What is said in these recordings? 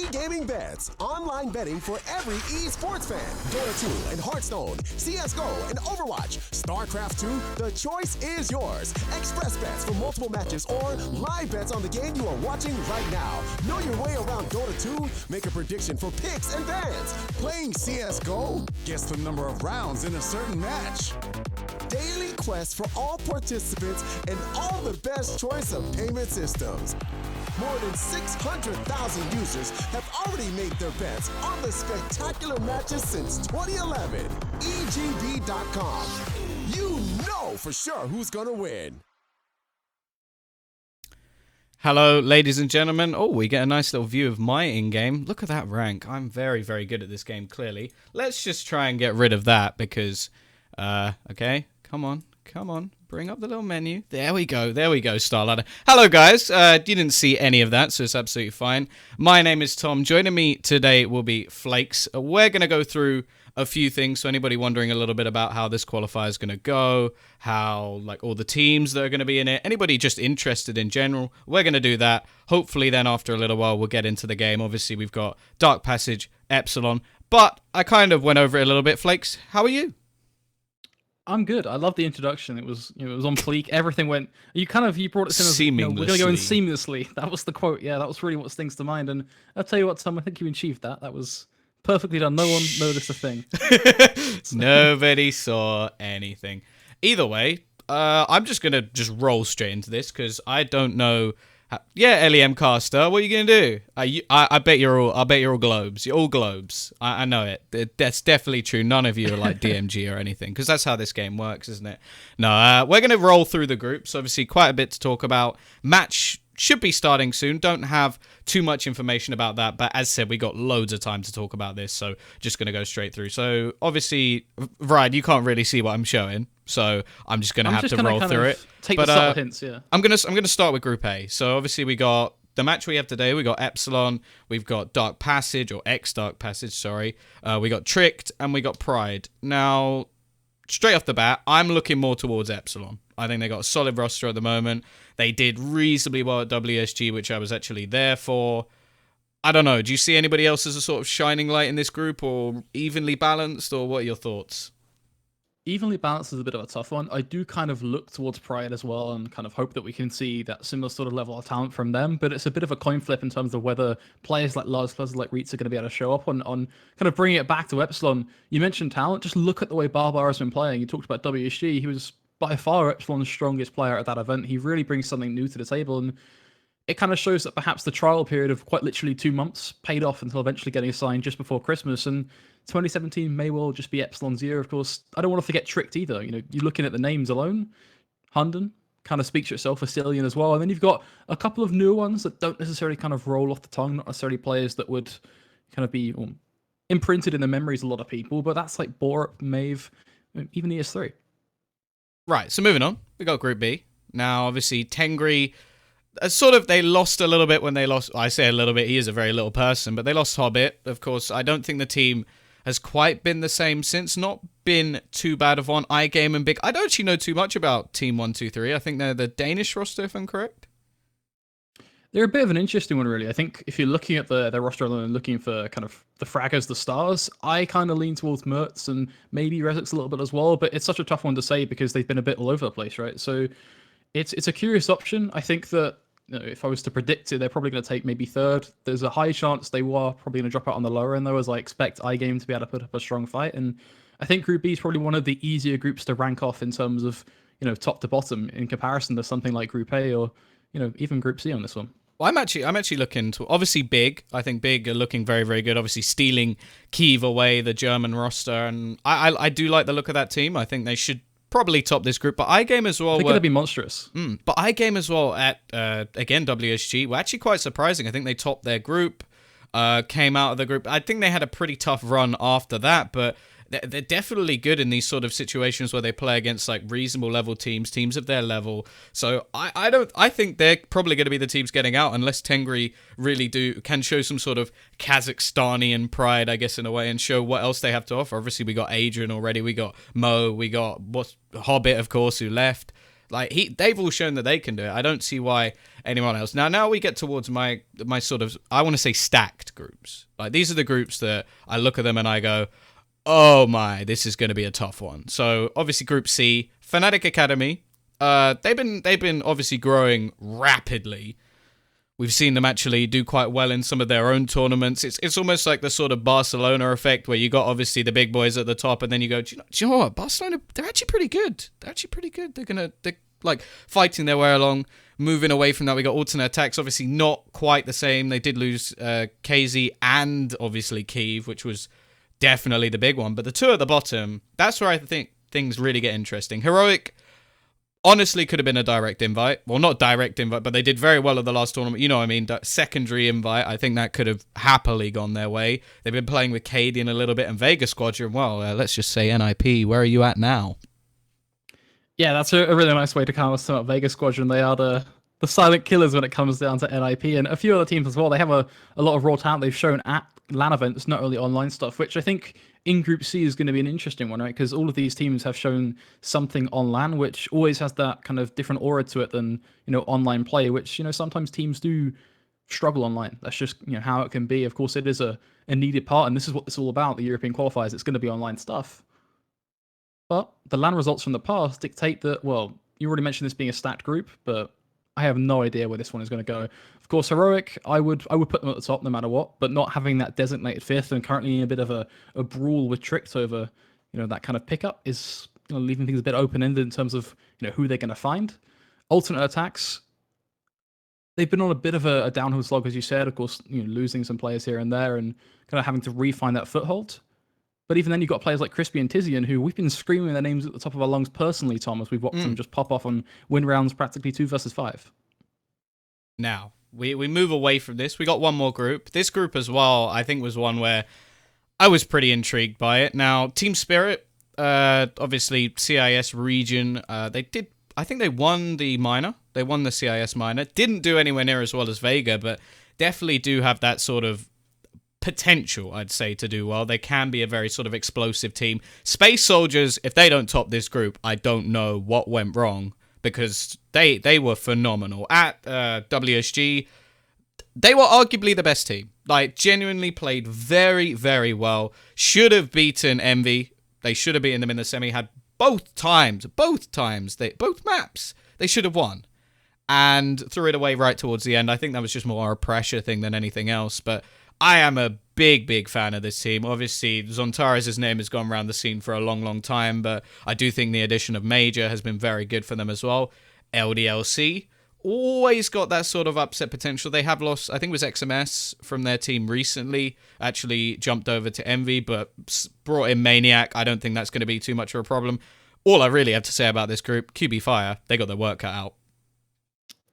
E-gaming bets, online betting for every esports fan. Dota 2 and Hearthstone, CSGO and Overwatch, StarCraft 2, the choice is yours. Express bets for multiple matches or live bets on the game you are watching right now. Know your way around Dota 2? Make a prediction for picks and bans. Playing CSGO? Guess the number of rounds in a certain match. Daily quests for all participants and all the best choice of payment systems. More than 600,000 users have already made their bets on the spectacular matches since 2011. EGB.com. You know for sure who's gonna win. Hello, ladies and gentlemen. Oh, we get a nice little view of my in-game. Look at that rank. I'm very, very good at this game, clearly. Let's just try and get rid of that because, okay, come on. Bring up the little menu. There we go, Starladder. Hello, guys. You didn't see any of that, so it's absolutely fine. My name is Tom. Joining me today will be Flakes. We're going to go through a few things, so anybody wondering a little bit about how this qualifier is going to go, how, like, all the teams that are going to be in it, anybody just interested in general, we're going to do that. Hopefully, then, after a little while, we'll get into the game. Obviously, we've got DarkPassage, Epsilon, but I kind of went over it a little bit. Flakes, how are you? I'm good. I love the introduction. It was on fleek. Everything went. You brought it in as seamlessly. We're gonna go in seamlessly. That was the quote. Yeah, that was really what stings to mind. And I'll tell you what, Tom. I think you achieved that. That was perfectly done. No one noticed a thing. Nobody saw anything. Either way, I'm just gonna roll straight into this because I don't know. Yeah, LEM caster, what are you gonna do? I bet you're all globes. You're all globes. I know it. That's definitely true. None of you are like DMG or anything, because that's how this game works, isn't it? No, we're gonna roll through the groups. Obviously, quite a bit to talk about. Match should be starting soon. Don't have too much information about that, but as said, we got loads of time to talk about this, so just gonna go straight through. So obviously, Ryan, you can't really see what I'm showing, so I'm just gonna have to roll through it. Take the subtle hints, yeah. I'm gonna start with Group A. So obviously we got the match we have today. We got Epsilon, we've got DarkPassage or ex-DarkPassage, sorry. We got Tricked and we got Pride. Now, straight off the bat, I'm looking more towards Epsilon. I think they got a solid roster at the moment. They did reasonably well at WSG, which I was actually there for. I don't know. Do you see anybody else as a sort of shining light in this group, or evenly balanced, or what are your thoughts? Evenly balanced is a bit of a tough one. I do kind of look towards Pride as well and kind of hope that we can see that similar sort of level of talent from them, but it's a bit of a coin flip in terms of whether players like Lars, players like Reitz are going to be able to show up on kind of bringing it back to Epsilon. You mentioned talent. Just look at the way Barbar has been playing. You talked about WSG. He was by far Epsilon's strongest player at that event. He really brings something new to the table, and it kind of shows that perhaps the trial period of quite literally 2 months paid off until eventually getting assigned just before Christmas. And 2017 may well just be Epsilon's year. Of course, I don't want to forget Tricked either. You know, you're looking at the names alone. Hunden kind of speaks for itself, Facilian as well. And then you've got a couple of newer ones that don't necessarily kind of roll off the tongue, not necessarily players that would kind of be imprinted in the memories of a lot of people. But that's like Borup, Maeve, even ES3. Right, so moving on. We got Group B. Now, obviously, Tengri, they lost a little bit when they lost. I say a little bit, he is a very little person, but they lost Hobbit. Of course, I don't think the team has quite been the same since. Not been too bad of one. iGame and Big. I don't actually know too much about Team 123. I think they're the Danish roster, if I'm correct. They're a bit of an interesting one, really. I think if you're looking at their roster and looking for kind of the fraggers, the stars, I kind of lean towards Mertz and maybe Rezix a little bit as well, but it's such a tough one to say because they've been a bit all over the place, right? So it's a curious option. I think that if I was to predict it, they're probably going to take maybe third. There's a high chance they were probably going to drop out on the lower end, though, as I expect iGame to be able to put up a strong fight. And I think Group B is probably one of the easier groups to rank off in terms of, top to bottom in comparison to something like Group A or, even Group C on this one. Well, I'm actually looking to, obviously, Big. I think Big are looking very, very good. Obviously, stealing Kiev away, the German roster, and I do like the look of that team. I think they should probably top this group, but iGame as well. They're going to be monstrous. But iGame as well at, again, WSG, were actually quite surprising. I think they topped their group, came out of the group. I think they had a pretty tough run after that, but they're definitely good in these sort of situations where they play against like reasonable level teams of their level. So I think they're probably going to be the teams getting out unless Tengri really can show some sort of Kazakhstanian pride, I guess, in a way, and show what else they have to offer. Obviously, we got Adrian already, we got Mo, we got Hobbit, of course, who left. Like they've all shown that they can do it. I don't see why anyone else. Now we get towards my sort of, I want to say, stacked groups. Like these are the groups that I look at them and I go, oh my, this is going to be a tough one. So obviously Group C, Fnatic Academy. They've been obviously growing rapidly. We've seen them actually do quite well in some of their own tournaments. It's almost like the sort of Barcelona effect where you got obviously the big boys at the top, and then you go, do you know what? Barcelona, they're actually pretty good. They're like fighting their way along, moving away from that. We got alternate attacks, obviously not quite the same. They did lose KZ and obviously Kyiv, which was definitely the big one. But the two at the bottom, that's where I think things really get interesting. Heroic honestly could have been a direct invite. Well, not direct invite, but they did very well at the last tournament. You know what I mean? That secondary invite, I think that could have happily gone their way. They've been playing with Cadian a little bit and Vega Squadron. Well, let's just say NIP, where are you at now? Yeah, that's a really nice way to kind of sum up Vega Squadron. They are the silent killers when it comes down to NIP, and a few other teams as well. They have a lot of raw talent they've shown at LAN events, not only online stuff, which I think in Group C is going to be an interesting one, right? Because all of these teams have shown something on LAN, which always has that kind of different aura to it than, online play, which, sometimes teams do struggle online. That's just, how it can be. Of course, it is a needed part, and this is what it's all about, the European qualifiers. It's going to be online stuff. But the LAN results from the past dictate that, well, you already mentioned this being a stacked group, but I have no idea where this one is going to go. Of course, Heroic, I would put them at the top no matter what, but not having that designated fifth and currently in a bit of a brawl with Tricked over, that kind of pickup is leaving things a bit open-ended in terms of, who they're going to find. Alternate attacks, they've been on a bit of a downhill slog, as you said, of course, losing some players here and there and kind of having to re-find that foothold. But even then, you've got players like Crispy and Tizian, who we've been screaming their names at the top of our lungs personally, Tom, as we've watched them just pop off on win rounds practically 2 versus 5. Now, we move away from this. We got one more group. This group as well, I think, was one where I was pretty intrigued by it. Now, Team Spirit, obviously CIS region, I think they won the minor. They won the CIS minor. Didn't do anywhere near as well as Vega, but definitely do have that sort of potential, I'd say, to do well. They can be a very sort of explosive team. Space Soldiers, if they don't top this group, I don't know what went wrong, because they were phenomenal. At WSG, they were arguably the best team. Like, genuinely played very, very well. Should have beaten Envy. They should have beaten them in the semi. Had both maps, they should have won. And threw it away right towards the end. I think that was just more a pressure thing than anything else, but I am a big, big fan of this team. Obviously, Zontares' name has gone around the scene for a long, long time, but I do think the addition of Major has been very good for them as well. LDLC, always got that sort of upset potential. They have lost, I think it was XMS from their team recently, actually jumped over to Envy, but brought in Maniac. I don't think that's going to be too much of a problem. All I really have to say about this group, QB Fire, they got their work cut out.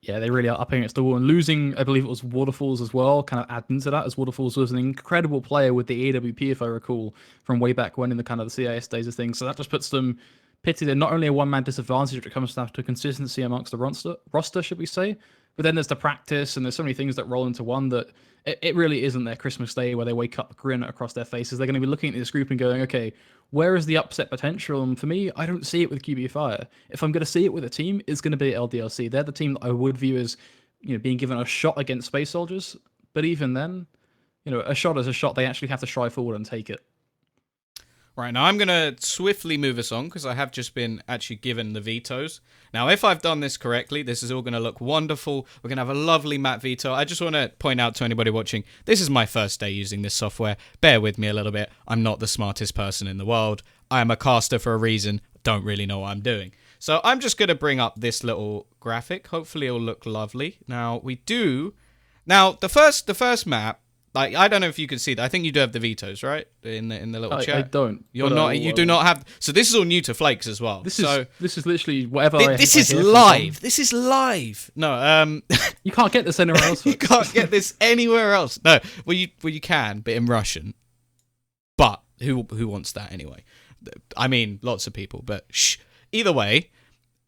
Yeah, they really are upping against the wall and losing, I believe it was Waterfalls as well, kind of add into that, as Waterfalls was an incredible player with the AWP, if I recall, from way back when in the kind of the CIS days of things. So that just puts them pitted in not only a one-man disadvantage when it comes down to consistency amongst the roster, should we say, but then there's the practice and there's so many things that roll into one that it really isn't their Christmas Day where they wake up grin across their faces. They're going to be looking at this group and going, okay, where is the upset potential? And for me, I don't see it with QB Fire. If I'm going to see it with a team, it's going to be LDLC. They're the team that I would view as, being given a shot against Space Soldiers. But even then, a shot is a shot. They actually have to strive forward and take it. Right, now I'm going to swiftly move us on because I have just been actually given the vetoes. Now, if I've done this correctly, this is all going to look wonderful. We're going to have a lovely map veto. I just want to point out to anybody watching, this is my first day using this software. Bear with me a little bit. I'm not the smartest person in the world. I am a caster for a reason. Don't really know what I'm doing. So I'm just going to bring up this little graphic. Hopefully it'll look lovely. Now, we do... Now, the first map, like, I don't know if you can see that. I think you do have the vetoes, right? In the little chat. I don't. You're not. You do not have. So this is all new to Flakes as well. This is literally whatever. This is live. This is live. No. You can't get this anywhere else. You can't get this anywhere else. No. Well, you can, but in Russian. But who wants that anyway? I mean, lots of people. But shh. Either way,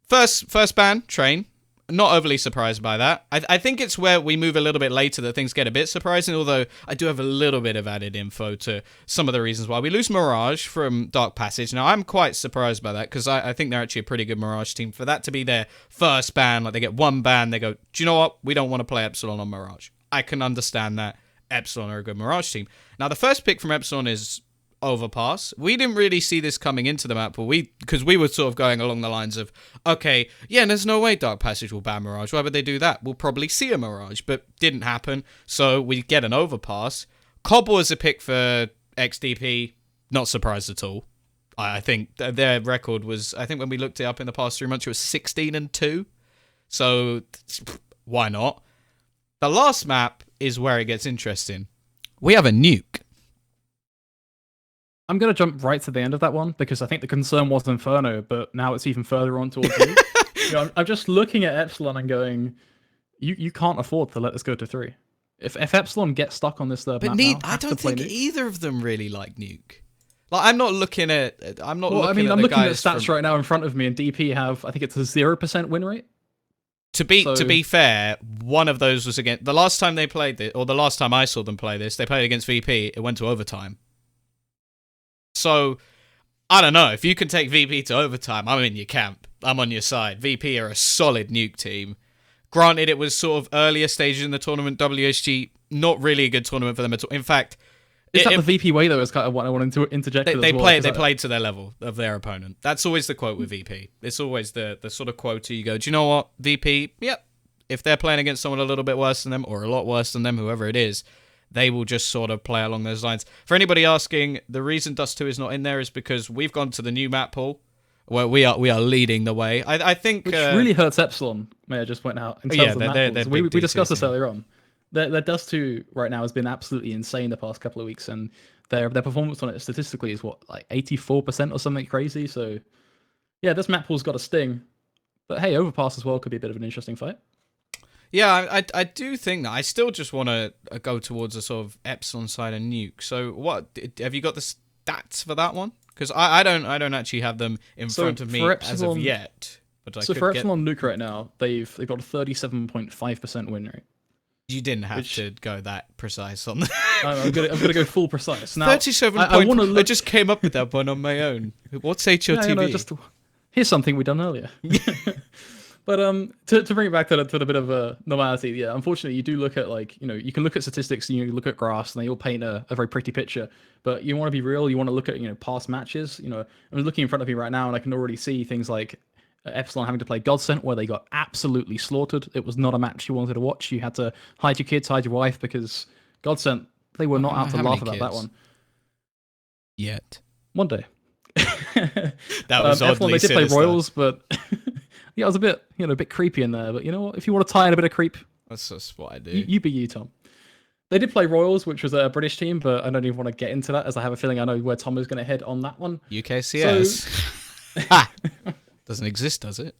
first ban train. not overly surprised by that. I think it's where we move a little bit later that things get a bit surprising, although I do have a little bit of added info to some of the reasons why. We lose Mirage from DarkPassage. Now, I'm quite surprised by that, because I think they're actually a pretty good Mirage team. For that to be their first ban, like they get one ban, they go, do you know what? We don't want to play Epsilon on Mirage. I can understand that. Epsilon are a good Mirage team. Now, the first pick from Epsilon is overpass. We didn't really see this coming into the map, but because we were sort of going along the lines of, okay, yeah, there's no way DarkPassage will ban Mirage. Why would they do that? We'll probably see a Mirage, but didn't happen. So we get an overpass. Cobb was a pick for XDP. Not surprised at all. I think their record was, I think when we looked it up in the past 3 months, it was 16-2. So why not? The last map is where it gets interesting. We have a nuke. I'm going to jump right to the end of that one, because I think the concern was Inferno, but now it's even further on towards you. I'm just looking at Epsilon and going, you can't afford to let this go to 3. If Epsilon gets stuck on this third map now, I don't think nuke. either of them really like nuke. Like, I'm not looking at. I'm not. Well, I'm looking at stats right now in front of me, and DP have, I think it's a 0% win rate. To be fair, one of those was against the last time they played this, or the last time I saw them play this, they played against VP. It went to overtime. So, I don't know. If you can take VP to overtime, I'm in your camp. I'm on your side. VP are a solid nuke team. Granted, it was sort of earlier stages in the tournament. WSG, not really a good tournament for them at all. In fact, is that the VP way, though, is kind of what I wanted to interject. They played to their level of their opponent. That's always the quote with VP. It's always the sort of quote you go, do you know what, VP, yep. If they're playing against someone a little bit worse than them, or a lot worse than them, whoever it is, they will just sort of play along those lines. For anybody asking, the reason Dust 2 is not in there is because we've gone to the new map pool, where we are leading the way. I think... Which really hurts Epsilon, may I just point out, in terms of map pools. We discussed this earlier on. Their Dust 2 right now has been absolutely insane the past couple of weeks, and their performance on it statistically is what, like 84% or something crazy. So yeah, this map pool's got a sting. But hey, overpass as well could be a bit of an interesting fight. Yeah, I do think that. I still just want to go towards a sort of Epsilon side and nuke. So what have you got the stats for that one? Because I don't actually have them in front of me as of yet. But for Epsilon nuke right now, they've got a 37.5% win rate. You didn't have to go that precise on that. I'm gonna go full precise. Now, 37 I just came up with that one on my own. What's HOTB? Here's something we done earlier. But to bring it back to the bit of a normality, yeah. Unfortunately, you do look at, like, you can look at statistics and you look at graphs and they all paint a very pretty picture. But you want to be real. You want to look at past matches. I'm looking in front of me right now and I can already see things like Epsilon having to play Godsent, where they got absolutely slaughtered. It was not a match you wanted to watch. You had to hide your kids, hide your wife, because Godsent, they were not out to laugh about that one. Yet. One day. That was oddly they did play sinister. Royals, but yeah, it was a bit creepy in there. But you know what? If you want to tie in a bit of creep, that's just what I do. You be you, Tom. They did play Royals, which was a British team, but I don't even want to get into that, as I have a feeling I know where Tom is going to head on that one. UKCS. Doesn't exist, does it?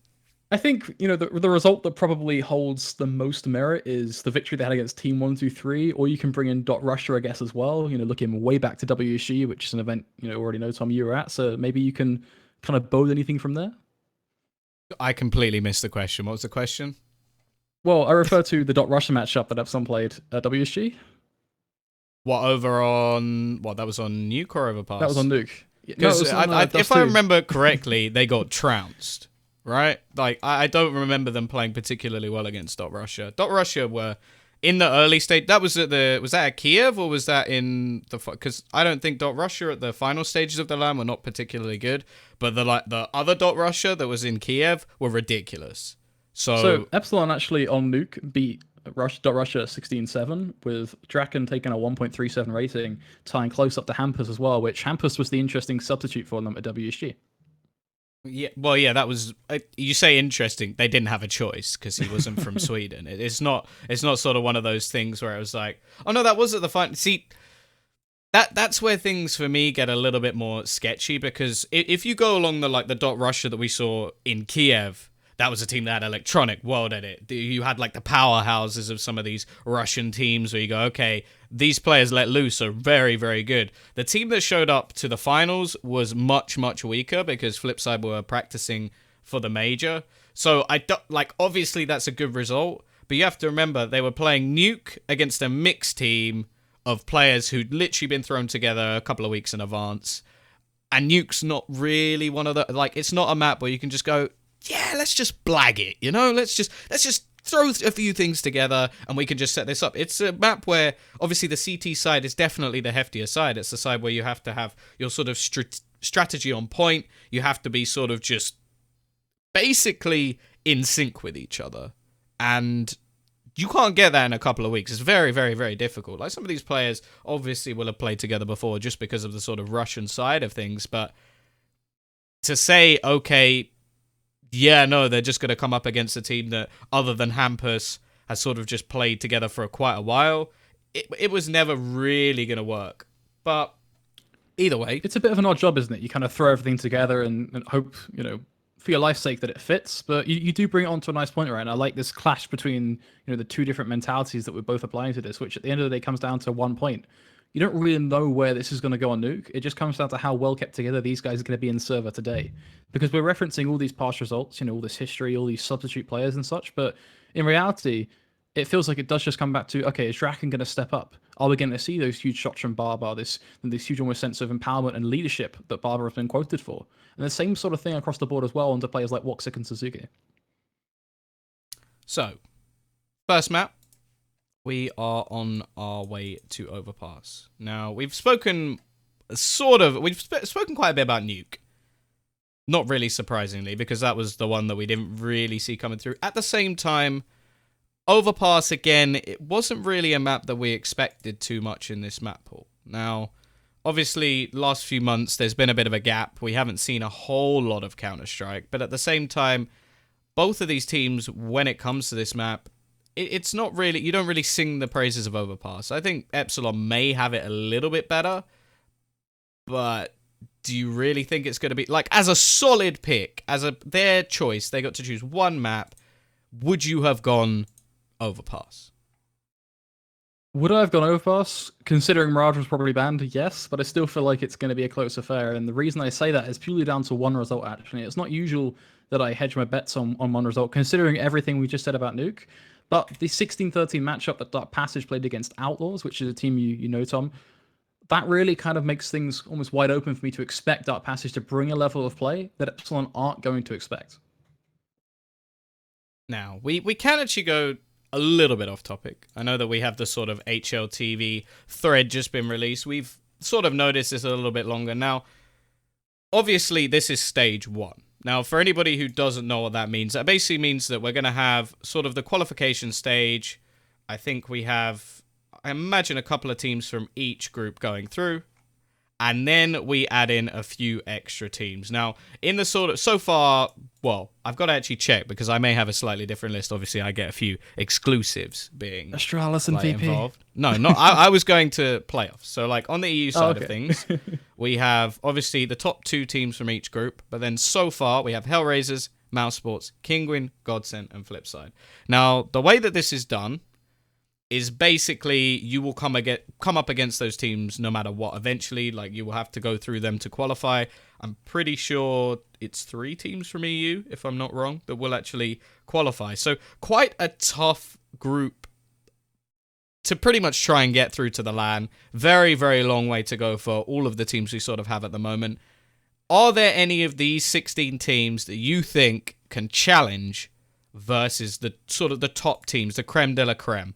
I think, the result that probably holds the most merit is the victory they had against Team 123, or you can bring in Russia, I guess, as well. Looking way back to WSG, which is an event, already know, Tom, you were at, so maybe you can kind of bode anything from there. I completely missed the question. What was the question? Well, I refer to the Russia matchup that Epsilon played at WSG. What, over on... What, that was on Nuke or Overpass? That was on Nuke. Because if I remember correctly, they got trounced, right? Like, I don't remember them playing particularly well against Russia. Russia were in the early stage. That was was that at Kiev, or was that in the? Because I don't think Russia at the final stages of the LAN were not particularly good, but the other Russia that was in Kiev were ridiculous. So Epsilon actually on Nuke beat Russia 16-7, with Draken taking a 1.37 rating, tying close up to Hampus as well, which Hampus was the interesting substitute for them at WSG. Yeah, well, yeah, that was. You say interesting. They didn't have a choice because he wasn't from Sweden. It's not sort of one of those things where it was like, oh no, that was at the final. See, that's where things for me get a little bit more sketchy, because if you go along the Russia that we saw in Kiev. That was a team that had electronic world at it. You had like the powerhouses of some of these Russian teams where you go, okay, these players let loose are very, very good. The team that showed up to the finals was much, much weaker because Flipside were practicing for the major. So I don't like. Obviously, that's a good result, but you have to remember they were playing Nuke against a mixed team of players who'd literally been thrown together a couple of weeks in advance. And Nuke's not really one of the like. It's not a map where you can just go, yeah, let's just blag it. You know, let's just throw a few things together and we can just set this up. It's a map where obviously the CT side is definitely the heftier side. It's the side where you have to have your sort of strategy on point. You have to be sort of just basically in sync with each other. And you can't get that in a couple of weeks. It's very, very, very difficult. Like some of these players obviously will have played together before just because of the sort of Russian side of things. But to say, okay, yeah, no, they're just going to come up against a team that, other than Hampus, has sort of just played together for quite a while. It was never really going to work. But either way, it's a bit of an odd job, isn't it? You kind of throw everything together and hope, you know, for your life's sake that it fits. But you do bring it on to a nice point, right? And I like this clash between, you know, the two different mentalities that we're both applying to this, which at the end of the day comes down to one point. You don't really know where this is going to go on Nuke. It just comes down to how well kept together these guys are going to be in server today. Because we're referencing all these past results, you know, all this history, all these substitute players and such. But in reality, it feels like it does just come back to, okay, is Draken going to step up? Are we going to see those huge shots from Barbar, this huge almost sense of empowerment and leadership that Barbar has been quoted for? And the same sort of thing across the board as well onto players like Woxic and Suzuki. So, first map. We are on our way to Overpass. Now, we've spoken quite a bit about Nuke. Not really surprisingly, because that was the one that we didn't really see coming through. At the same time, Overpass, again, it wasn't really a map that we expected too much in this map pool. Now, obviously, last few months, there's been a bit of a gap. We haven't seen a whole lot of Counter-Strike, but at the same time, both of these teams, when it comes to this map, it's not really, you don't really sing the praises of Overpass. I think Epsilon may have it a little bit better, but do you really think it's going to be, like, as a solid pick, their choice, they got to choose one map, would you have gone Overpass? Would I have gone Overpass? Considering Mirage was probably banned, yes, but I still feel like it's going to be a close affair, and the reason I say that is purely down to one result, actually. It's not usual that I hedge my bets on one result, considering everything we just said about Nuke. But the 16-13 matchup that DarkPassage played against Outlaws, which is a team you know, Tom, that really kind of makes things almost wide open for me to expect DarkPassage to bring a level of play that Epsilon aren't going to expect. Now, we can actually go a little bit off topic. I know that we have the sort of HLTV thread just been released. We've sort of noticed this a little bit longer. Now, obviously, this is stage 1. Now, for anybody who doesn't know what that means, that basically means that we're going to have sort of the qualification stage. I think we have, I imagine, a couple of teams from each group going through. And then we add in a few extra teams. Now, in the sort of, so far, well, I've got to actually check because I may have a slightly different list. Obviously, I get a few exclusives being Astralis and VP. involved. No, not, I was going to playoffs. So, like, on the EU side of things, we have, obviously, the top 2 teams from each group. But then so far, we have Hellraisers, Mouse Sports, Kinguin, Godsend, and Flipside. Now, the way that this is done is basically you will come up against those teams no matter what. Eventually, like, you will have to go through them to qualify. I'm pretty sure it's 3 teams from EU, if I'm not wrong, that will actually qualify. So quite a tough group to pretty much try and get through to the LAN. Very, very long way to go for all of the teams we sort of have at the moment. Are there any of these 16 teams that you think can challenge versus the sort of the top teams, the creme de la creme?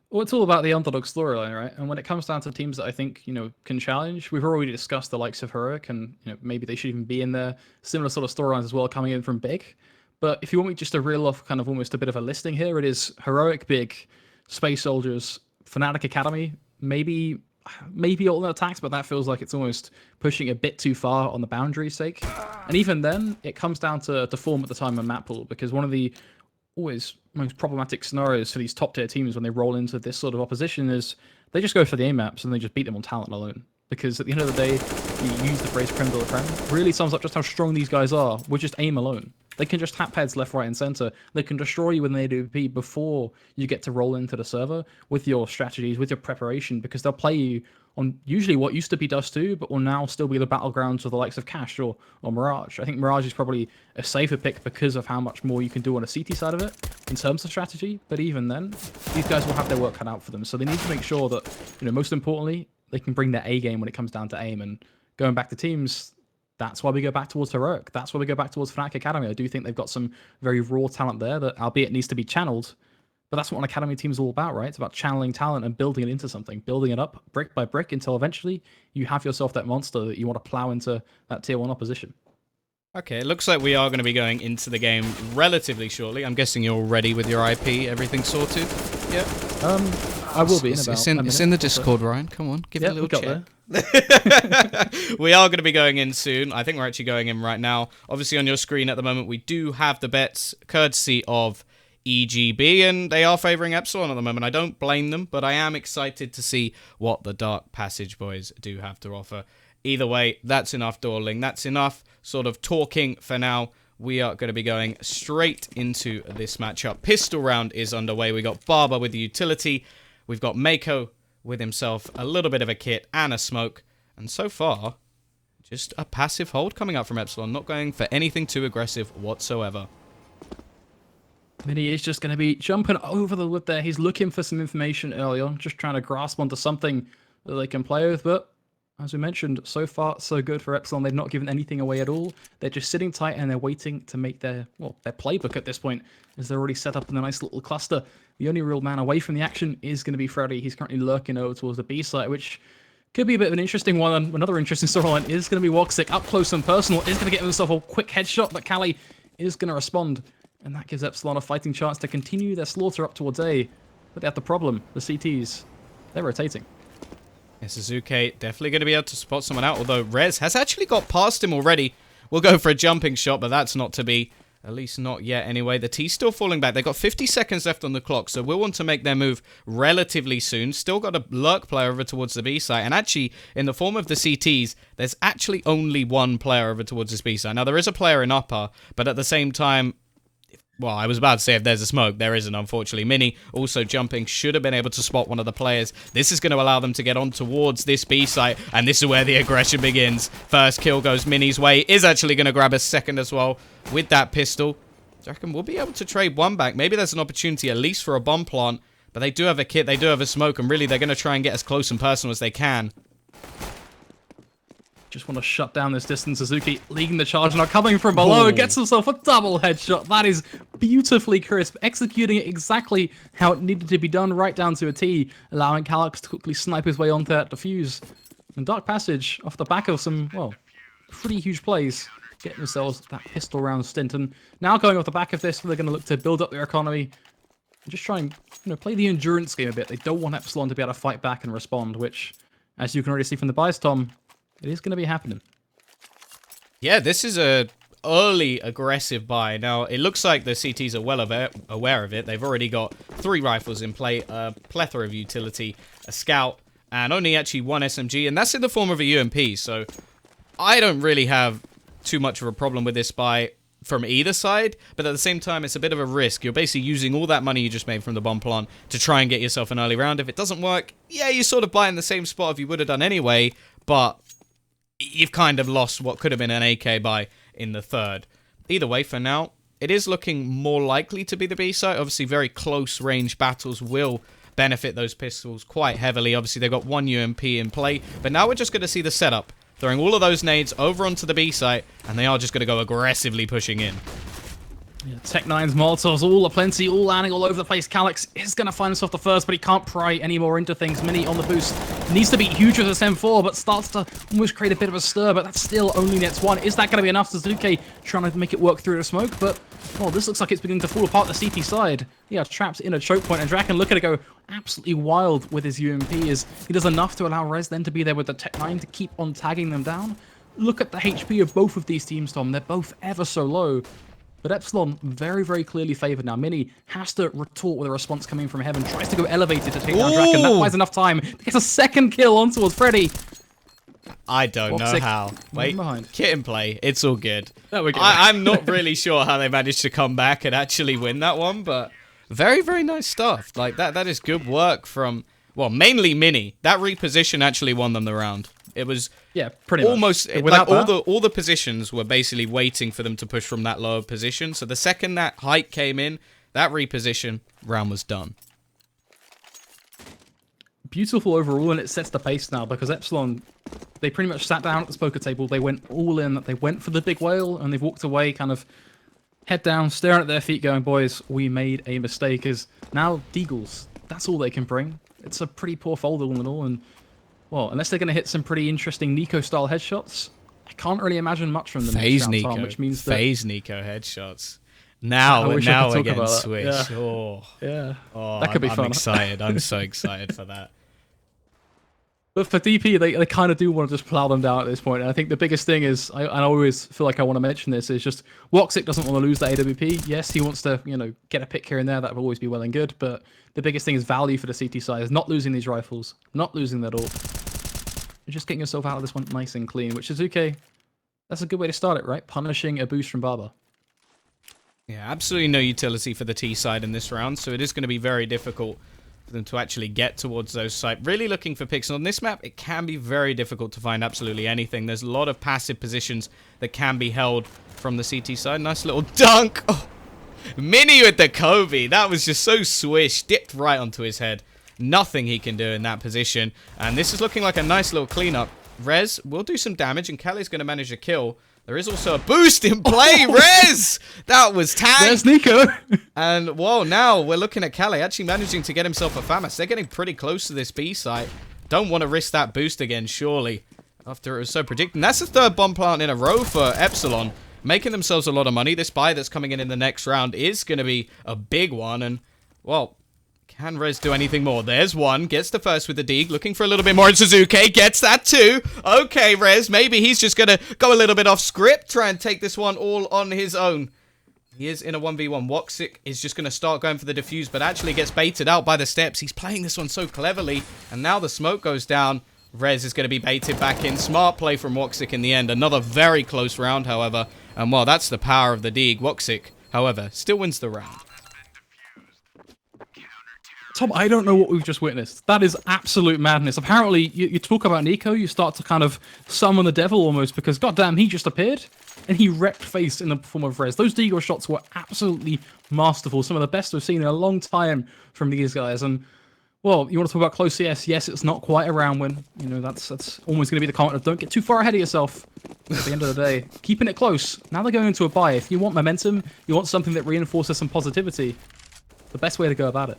Well, it's all about the underdog storyline, right? And when it comes down to teams that I think, you know, can challenge, we've already discussed the likes of Heroic, and, you know, maybe they should even be in there. Similar sort of storylines as well coming in from Big. But if you want me just to reel off kind of almost a bit of a listing here, it is Heroic, Big, Space Soldiers, Fnatic Academy, maybe Alternate Attacks, but that feels like it's almost pushing a bit too far on the boundary's sake. And even then, it comes down to form at the time of map pool, because one of the always most problematic scenarios for these top tier teams when they roll into this sort of opposition is they just go for the A maps and they just beat them on talent alone. Because at the end of the day, you use the phrase creme de la creme, really sums up just how strong these guys are with just aim alone. They can just tap heads left, right, and center. They can destroy you with an AWP before you get to roll into the server with your strategies, with your preparation, because they'll play you on usually what used to be Dust 2, but will now still be the battlegrounds of the likes of Cash or Mirage. I think Mirage is probably a safer pick because of how much more you can do on a CT side of it in terms of strategy. But even then, these guys will have their work cut out for them. So they need to make sure that, most importantly, they can bring their A game when it comes down to aim. And going back to teams, that's why we go back towards Heroic. That's why we go back towards Fnatic Academy. I do think they've got some very raw talent there that, albeit needs to be channeled, but that's what an academy team is all about, right? It's about channeling talent and building it into something, building it up brick by brick until eventually you have yourself that monster that you want to plow into that tier 1 opposition. Okay, it looks like we are going to be going into the game relatively shortly. I'm guessing you're ready with your IP, everything sorted? Yeah. I will be in It's in the Discord, Ryan. Come on, give it a little check. We are going to be going in soon. I think we're actually going in right now. Obviously, on your screen at the moment, we do have the bets courtesy of EGB, and they are favouring Epsilon at the moment. I don't blame them, but I am excited to see what the DarkPassage boys do have to offer. Either way, that's enough dawdling. That's enough sort of talking for now. We are going to be going straight into this matchup. Pistol round is underway. We got Barber with the utility. We've got Mako with himself a little bit of a kit and a smoke. And so far, just a passive hold coming up from Epsilon. Not going for anything too aggressive whatsoever. Mini is just going to be jumping over the wood there. He's looking for some information early on, just trying to grasp onto something that they can play with. But as we mentioned, so far, so good for Epsilon. They've not given anything away at all. They're just sitting tight and they're waiting to make their playbook at this point, as they're already set up in a nice little cluster. The only real man away from the action is going to be Freddy. He's currently lurking over towards the B site, which could be a bit of an interesting one. And another interesting storyline is going to be Woxic up close and personal. Is going to get himself a quick headshot, but Kali is going to respond. And that gives Epsilon a fighting chance to continue their slaughter up towards A. But they have the problem. The CTs, they're rotating. Yeah, Suzuki definitely going to be able to spot someone out, although Rez has actually got past him already. We'll go for a jumping shot, but that's not to be. At least not yet anyway. The T's still falling back. They've got 50 seconds left on the clock, so we'll want to make their move relatively soon. Still got a lurk player over towards the B side. And actually, in the form of the CTs, there's actually only one player over towards this B side. Now, there is a player in upper, but at the same time, well, I was about to say if there's a smoke. There isn't, unfortunately. Mini also jumping, should have been able to spot one of the players. This is going to allow them to get on towards this B site, and this is where the aggression begins. First kill goes Mini's way. Is actually going to grab a second as well with that pistol. I reckon we'll be able to trade one back. Maybe there's an opportunity at least for a bomb plant, but they do have a kit, they do have a smoke, and really they're going to try and get as close and personal as they can. Just want to shut down this distance. Suzuki leading the charge now, coming from below. Ooh. Gets himself a double headshot. That is beautifully crisp, executing it exactly how it needed to be done, right down to a T, allowing Calyx to quickly snipe his way onto that defuse. And DarkPassage, off the back of some, well, pretty huge plays, getting themselves that pistol round stint. And now going off the back of this, they're going to look to build up their economy and just try and play the endurance game a bit. They don't want Epsilon to be able to fight back and respond, which, as you can already see from the buys, Tom, it is going to be happening. Yeah, this is a early aggressive buy. Now, it looks like the CTs are well aware of it. They've already got 3 rifles in play, a plethora of utility, a scout, and only actually 1 SMG, and that's in the form of a UMP, so I don't really have too much of a problem with this buy from either side, but at the same time, it's a bit of a risk. You're basically using all that money you just made from the bomb plant to try and get yourself an early round. If it doesn't work, yeah, you sort of buy in the same spot if you would have done anyway, but you've kind of lost what could have been an AK buy in the third. Either way, for now, it is looking more likely to be the B site. Obviously, very close range battles will benefit those pistols quite heavily. Obviously, they've got 1 UMP in play, but now we're just going to see the setup. Throwing all of those nades over onto the B site, and they are just going to go aggressively pushing in. Yeah, Tech9's Molotovs, all aplenty, all landing all over the place. Calyx is going to find himself the first, but he can't pry any more into things. Mini on the boost. Needs to be huge with this M4, but starts to almost create a bit of a stir, but that's still only nets 1. Is that going to be enough? Suzuki trying to make it work through the smoke, but, well, this looks like it's beginning to fall apart, the CT side. Yeah, trapped in a choke point, and Draken looking to go absolutely wild with his UMP as he does enough to allow Rez then to be there with the Tech9 to keep on tagging them down. Look at the HP of both of these teams, Tom. They're both ever so low. But Epsilon, very, very clearly favored now. Mini has to retort with a response coming from heaven. Tries to go elevated to take down Draken. That buys enough time. Gets a second kill on towards Freddy. I don't know how. Wait, kit and play. It's all good. There we go. I'm not really sure how they managed to come back and actually win that one, but very, very nice stuff. Like, that is good work from, well, mainly Mini. That reposition actually won them the round. It was pretty almost much. like all the positions were basically waiting for them to push from that lower position. So the second that hike came in, that reposition, round was done. Beautiful overall, and it sets the pace now because Epsilon, they pretty much sat down at the poker table. They went all in. They went for the big whale, and they've walked away kind of head down, staring at their feet, going, boys, we made a mistake. As now, Deagles, that's all they can bring. It's a pretty poor fold all in all, and, well, unless they're going to hit some pretty interesting Nico-style headshots, I can't really imagine much from them. Phase Nico. Time, which means that Phase Nico headshots. Now against Switch. Yeah. Oh, that could be fun. I'm excited. I'm so excited for that. But for DP, they kind of do want to just plow them down at this point. And I think the biggest thing is, I always feel like I want to mention this, is just Woxic doesn't want to lose the AWP. Yes, he wants to, get a pick here and there. That will always be well and good. But the biggest thing is value for the CT side is not losing these rifles, not losing that ult. You're just getting yourself out of this one nice and clean, which is okay. That's a good way to start it, right? Punishing a boost from Barber. Yeah, absolutely no utility for the T side in this round, so it is going to be very difficult for them to actually get towards those sites. Really looking for picks. On this map, it can be very difficult to find absolutely anything. There's a lot of passive positions that can be held from the CT side. Nice little dunk. Oh, Mini with the Kobe. That was just so swish. Dipped right onto his head. Nothing he can do in that position. And this is looking like a nice little cleanup. Rez will do some damage, and Kelly's going to manage a kill. There is also a boost in play. Rez! That was tanked. There's Nico. And, whoa, now we're looking at Kelly actually managing to get himself a FAMAS. They're getting pretty close to this B site. Don't want to risk that boost again, surely, after it was so predicted. That's the third bomb plant in a row for Epsilon, making themselves a lot of money. This buy that's coming in the next round is going to be a big one. And, well, can Rez do anything more? There's one. Gets the first with the Deeg. Looking for a little bit more. And Suzuki gets that too. Okay, Rez. Maybe he's just going to go a little bit off script. Try and take this one all on his own. He is in a 1v1. Woxic is just going to start going for the defuse, but actually gets baited out by the steps. He's playing this one so cleverly. And now the smoke goes down. Rez is going to be baited back in. Smart play from Woxic in the end. Another very close round, however. And, well, that's the power of the Deeg. Woxic, however, still wins the round. Tom, I don't know what we've just witnessed. That is absolute madness. Apparently, you talk about Nico, you start to kind of summon the devil almost, because goddamn, he just appeared and he wrecked face in the form of Rez. Those Deagle shots were absolutely masterful. Some of the best we've seen in a long time from these guys. And, well, you want to talk about close CS? Yes, it's not quite a round win. That's always going to be the comment of don't get too far ahead of yourself. At the end of the day, keeping it close. Now they're going into a buy. If you want momentum, you want something that reinforces some positivity, the best way to go about it.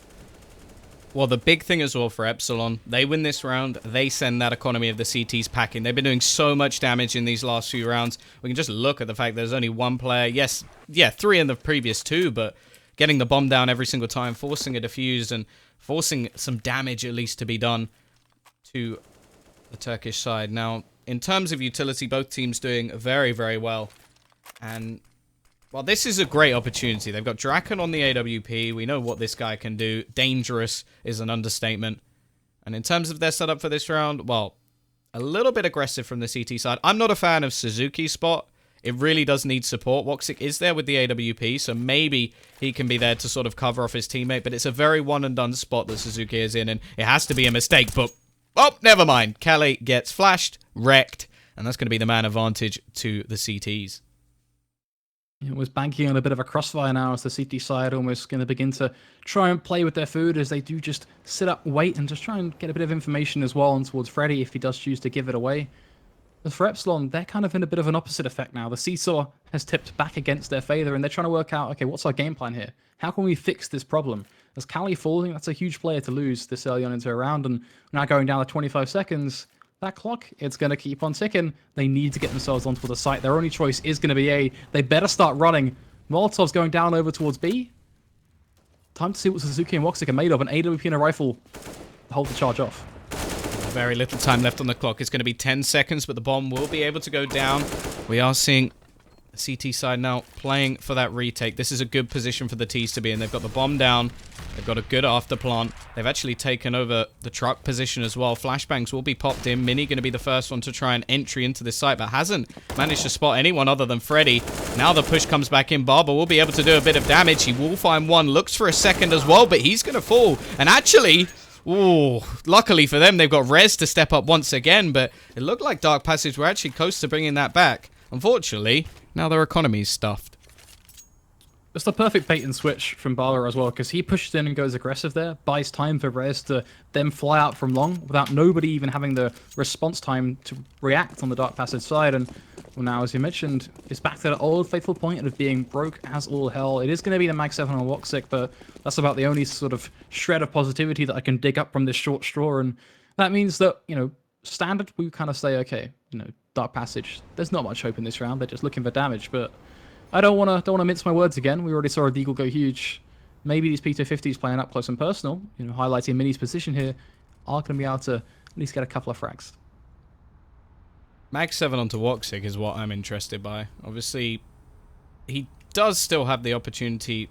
Well, the big thing as well for Epsilon, they win this round, they send that economy of the CTs packing. They've been doing so much damage in these last few rounds. We can just look at the fact there's only one player. Yes, yeah, 3 in the previous 2, but getting the bomb down every single time, forcing a defuse, and forcing some damage at least to be done to the Turkish side. Now, in terms of utility, both teams doing very, very well. And, well, this is a great opportunity. They've got Draken on the AWP. We know what this guy can do. Dangerous is an understatement. And in terms of their setup for this round, well, a little bit aggressive from the CT side. I'm not a fan of Suzuki's spot. It really does need support. Woxic is there with the AWP, so maybe he can be there to sort of cover off his teammate. But it's a very one-and-done spot that Suzuki is in, and it has to be a mistake. But, oh, never mind. Kelly gets flashed, wrecked, and that's going to be the man advantage to the CTs. It was banking on a bit of a crossfire now as the CT side almost going to begin to try and play with their food as they do just sit up, wait, and just try and get a bit of information as well on towards Freddy if he does choose to give it away. As for Epsilon, they're kind of in a bit of an opposite effect now. The seesaw has tipped back against their favor, and they're trying to work out, okay, what's our game plan here? How can we fix this problem? As Cali falling, that's a huge player to lose this early on into a round, and now going down to 25 seconds, that clock, it's going to keep on ticking. They need to get themselves onto the site. Their only choice is going to be A. They better start running. Molotov's going down over towards B. Time to see what Suzuki and Woxic are made of. An AWP and a rifle to hold the charge off. Very little time left on the clock. It's going to be 10 seconds, but the bomb will be able to go down. We are seeing the CT side now playing for that retake. This is a good position for the T's to be in. They've got the bomb down. They've got a good after plant. They've actually taken over the truck position as well. Flashbangs will be popped in. Mini going to be the first one to try an entry into this site, but hasn't managed to spot anyone other than Freddy. Now the push comes back in. Barber will be able to do a bit of damage. He will find one. Looks for a second as well, but he's going to fall. And actually, ooh, luckily for them, they've got Rez to step up once again, but it looked like DarkPassage were actually close to bringing that back. Unfortunately, now their economy's stuffed. It's the perfect bait and switch from Barber as well, because he pushes in and goes aggressive there, buys time for Rez to then fly out from long without nobody even having the response time to react on the DarkPassage side. And well, now, as you mentioned, it's back to that old faithful point of being broke as all hell. It is going to be the Mag 7 on Woxic, but that's about the only sort of shred of positivity that I can dig up from this short straw. And that means that, you know, standard, we kind of say, okay, you know, DarkPassage, there's not much hope in this round. They're just looking for damage, but I don't want to mince my words again. We already saw a Deagle go huge. Maybe these P250s playing up close and personal, you know, highlighting Mini's position here, are going to be able to at least get a couple of frags. Mag 7 onto Woxic is what I'm interested by. Obviously, he does still have the opportunity.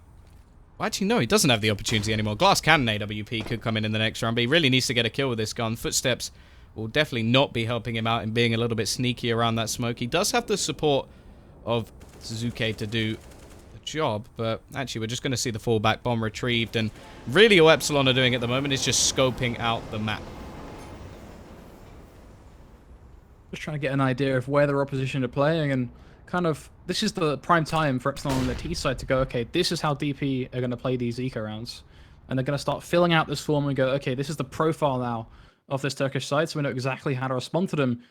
Well, actually, no, he doesn't have the opportunity anymore. Glass Cannon AWP could come in the next round, but he really needs to get a kill with this gun. Footsteps will definitely not be helping him out in being a little bit sneaky around that smoke. He does have the support of Suzuki to do the job, but actually we're just going to see the fallback bomb retrieved, and really all Epsilon are doing at the moment is just scoping out the map. Just trying to get an idea of where their opposition are playing, and kind of, this is the prime time for Epsilon on the T side to go, okay, this is how DP are going to play these eco rounds. And they're going to start filling out this form and go, okay, this is the profile now of this Turkish side, so we know exactly how to respond to them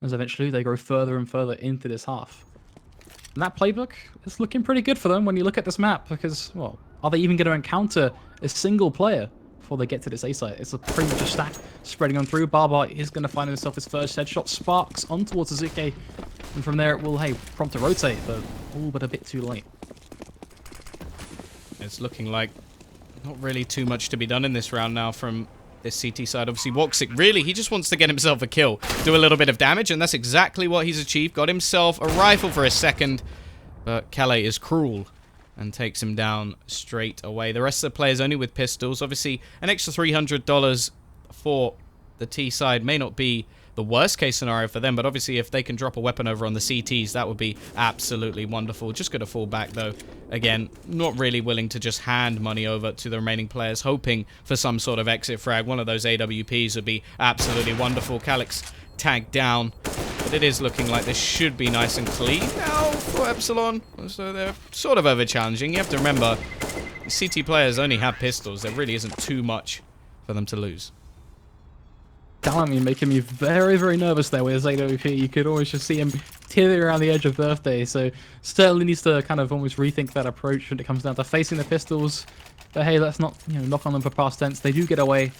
as eventually they go further and further into this half. And that playbook is looking pretty good for them when you look at this map, because, well, are they even going to encounter a single player before they get to this A site? It's pretty much a stack spreading on through. Barbar is going to find himself his first headshot. Sparks on towards Suzuki, and from there it will, hey, prompt to rotate, but a bit too late. It's looking like not really too much to be done in this round now from this CT side. Obviously, Woxic, really, he just wants to get himself a kill, do a little bit of damage, and that's exactly what he's achieved. Got himself a rifle for a second, but Calais is cruel and takes him down straight away. The rest of the players only with pistols. Obviously, an extra $300 for the T side may not be the worst case scenario for them, but obviously if they can drop a weapon over on the CTs, that would be absolutely wonderful. Just going to fall back though. Again, not really willing to just hand money over to the remaining players, hoping for some sort of exit frag. One of those AWPs would be absolutely wonderful. Calyx tagged down, but it is looking like this should be nice and clean now for Epsilon. So they're sort of over challenging. You have to remember, CT players only have pistols. There really isn't too much for them to lose. Damn, making me very, very nervous there with his AWP. You could always just see him teetering around the edge of birthday. So certainly needs to kind of almost rethink that approach when it comes down to facing the pistols. But hey, let's not, you know, knock on them for past tense. They do get away.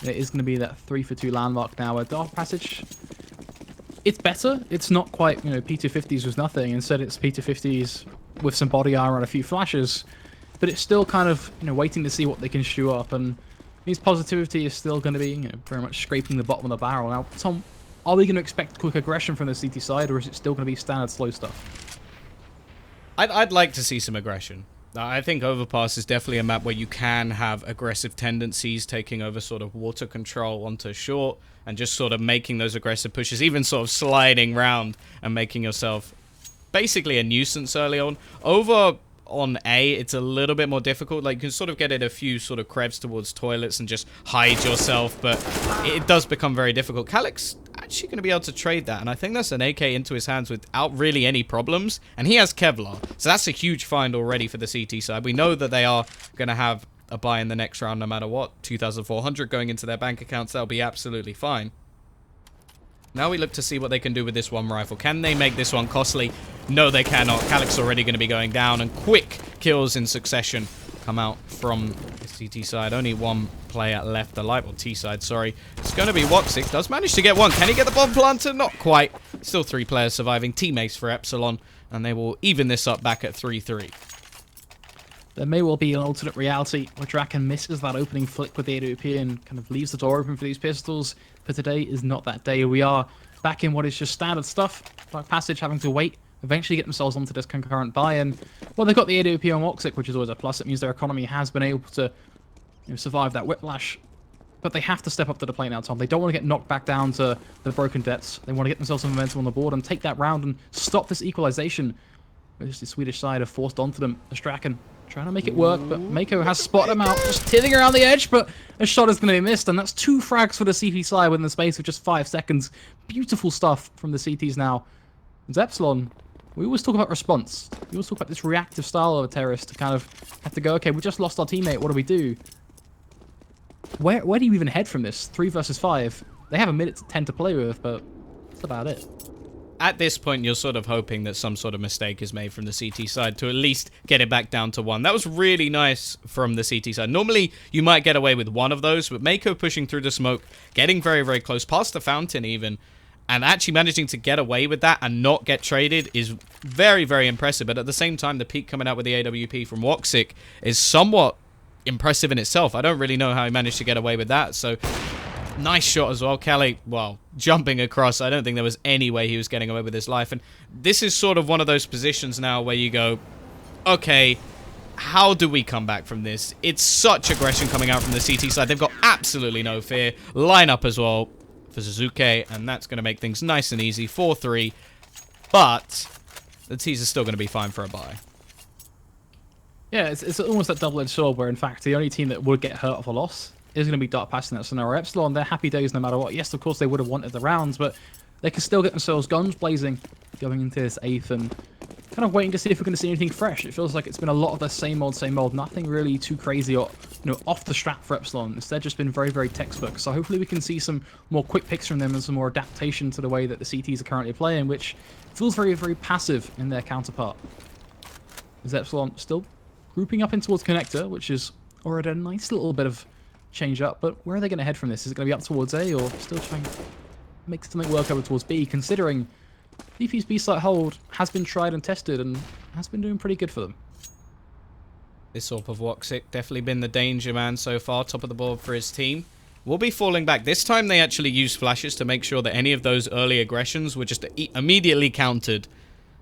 It is going to be that 3-for-2 landmark now. A DarkPassage, it's better. It's not quite, you know, P250s was nothing. Instead, it's P250s with some body armor and a few flashes. But it's still kind of, you know, waiting to see what they can shoe up. And means positivity is still going to be, you know, very much scraping the bottom of the barrel. Now, Tom, are we going to expect quick aggression from the CT side, or is it still going to be standard slow stuff? I'd like to see some aggression. I think Overpass is definitely a map where you can have aggressive tendencies, taking over sort of water control onto short and just sort of making those aggressive pushes, even sort of sliding round and making yourself basically a nuisance early on. Over on A, it's a little bit more difficult. Like, you can sort of get it a few sort of crevs towards toilets and just hide yourself, but it does become very difficult. Calyx actually going to be able to trade that, and I think that's an AK into his hands without really any problems, and he has Kevlar, so that's a huge find already for the CT side. We know that they are going to have a buy in the next round no matter what. 2,400 going into their bank accounts, that'll be absolutely fine. Now we look to see what they can do with this one rifle. Can they make this one costly? No, they cannot. Calyx already going to be going down, and quick kills in succession come out from the CT side. Only one player left alive, or T side, sorry. It's going to be Woxic. Does manage to get one. Can he get the bomb planter? Not quite. Still 3 players surviving. Teammates for Epsilon, and they will even this up back at 3-3. There may well be an alternate reality where Draken misses that opening flick with the AWP and kind of leaves the door open for these pistols. But today is not that day. We are back in what is just standard stuff. DarkPassage having to wait, eventually get themselves onto this concurrent buy. And, well, they've got the AWP on Woxic, which is always a plus. It means their economy has been able to survive that whiplash. But they have to step up to the plate now, Tom. They don't want to get knocked back down to the broken debts. They want to get themselves some momentum on the board and take that round and stop this equalization. Which the Swedish side have forced onto them. Strachan trying to make it work, but Mako has spotted him out, just teething around the edge, but a shot is going to be missed, and that's 2 frags for the CT side within the space of just 5 seconds. Beautiful stuff from the CTs now. And Epsilon, we always talk about response. We always talk about this reactive style of a terrorist to kind of have to go, okay, we just lost our teammate, what do we do? Where do you even head from this? 3 versus 5. They have a minute to 10 to play with, but that's about it. At this point, you're sort of hoping that some sort of mistake is made from the CT side to at least get it back down to 1. That was really nice from the CT side. Normally, you might get away with 1 of those, but Mako pushing through the smoke, getting very, very close, past the fountain even, and actually managing to get away with that and not get traded is very, very impressive. But at the same time, the peak coming out with the AWP from Woxic is somewhat impressive in itself. I don't really know how he managed to get away with that, so nice shot as well. Kelly, well, jumping across. I don't think there was any way he was getting away with his life. And this is sort of one of those positions now where you go, okay, how do we come back from this? It's such aggression coming out from the CT side. They've got absolutely no fear. Line up as well for Suzuki, and that's going to make things nice and easy. 4-3. But the T's are still going to be fine for a bye. Yeah, it's almost that double-edged sword where, in fact, the only team that would get hurt of a loss is going to be DarkPassage in that scenario. Epsilon, they're happy days no matter what. Yes, of course, they would have wanted the rounds, but they can still get themselves guns blazing going into this 8th and kind of waiting to see if we're going to see anything fresh. It feels like it's been a lot of the same old, same old. Nothing really too crazy or, off the strap for Epsilon. Instead, just been very, very textbook. So hopefully we can see some more quick picks from them and some more adaptation to the way that the CTs are currently playing, which feels very, very passive in their counterpart. Is Epsilon still grouping up in towards Connector, which is already a nice little bit of change up, but where are they going to head from this? Is it going to be up towards A or still trying to make something work over towards B, considering DP's B site hold has been tried and tested and has been doing pretty good for them? This sort of Woxic definitely been the danger man so far, top of the board for his team. Will be falling back. This time they actually used flashes to make sure that any of those early aggressions were just immediately countered.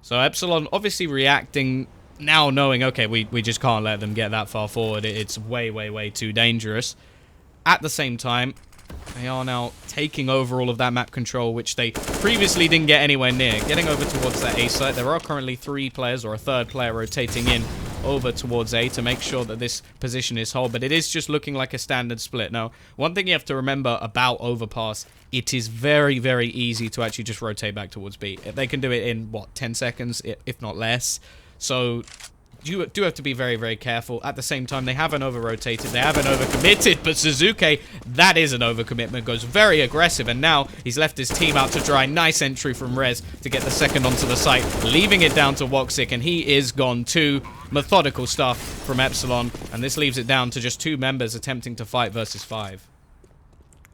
So Epsilon obviously reacting now, knowing, okay, we just can't let them get that far forward. It's way, way, way too dangerous. At the same time, they are now taking over all of that map control, which they previously didn't get anywhere near. Getting over towards that A site, there are currently 3 players or a 3rd player rotating in over towards A to make sure that this position is whole, but it is just looking like a standard split. Now, one thing you have to remember about overpass, it is very, very easy to actually just rotate back towards B. They can do it in, what, 10 seconds, if not less. So you do have to be very, very careful. At the same time, they haven't over-rotated, they haven't over-committed, but Suzuki, that is an over-commitment, goes very aggressive, and now he's left his team out to dry. Nice entry from Rez to get the second onto the site, leaving it down to Woxic, and he is gone too. Methodical stuff from Epsilon, and this leaves it down to just 2 members attempting to fight versus 5.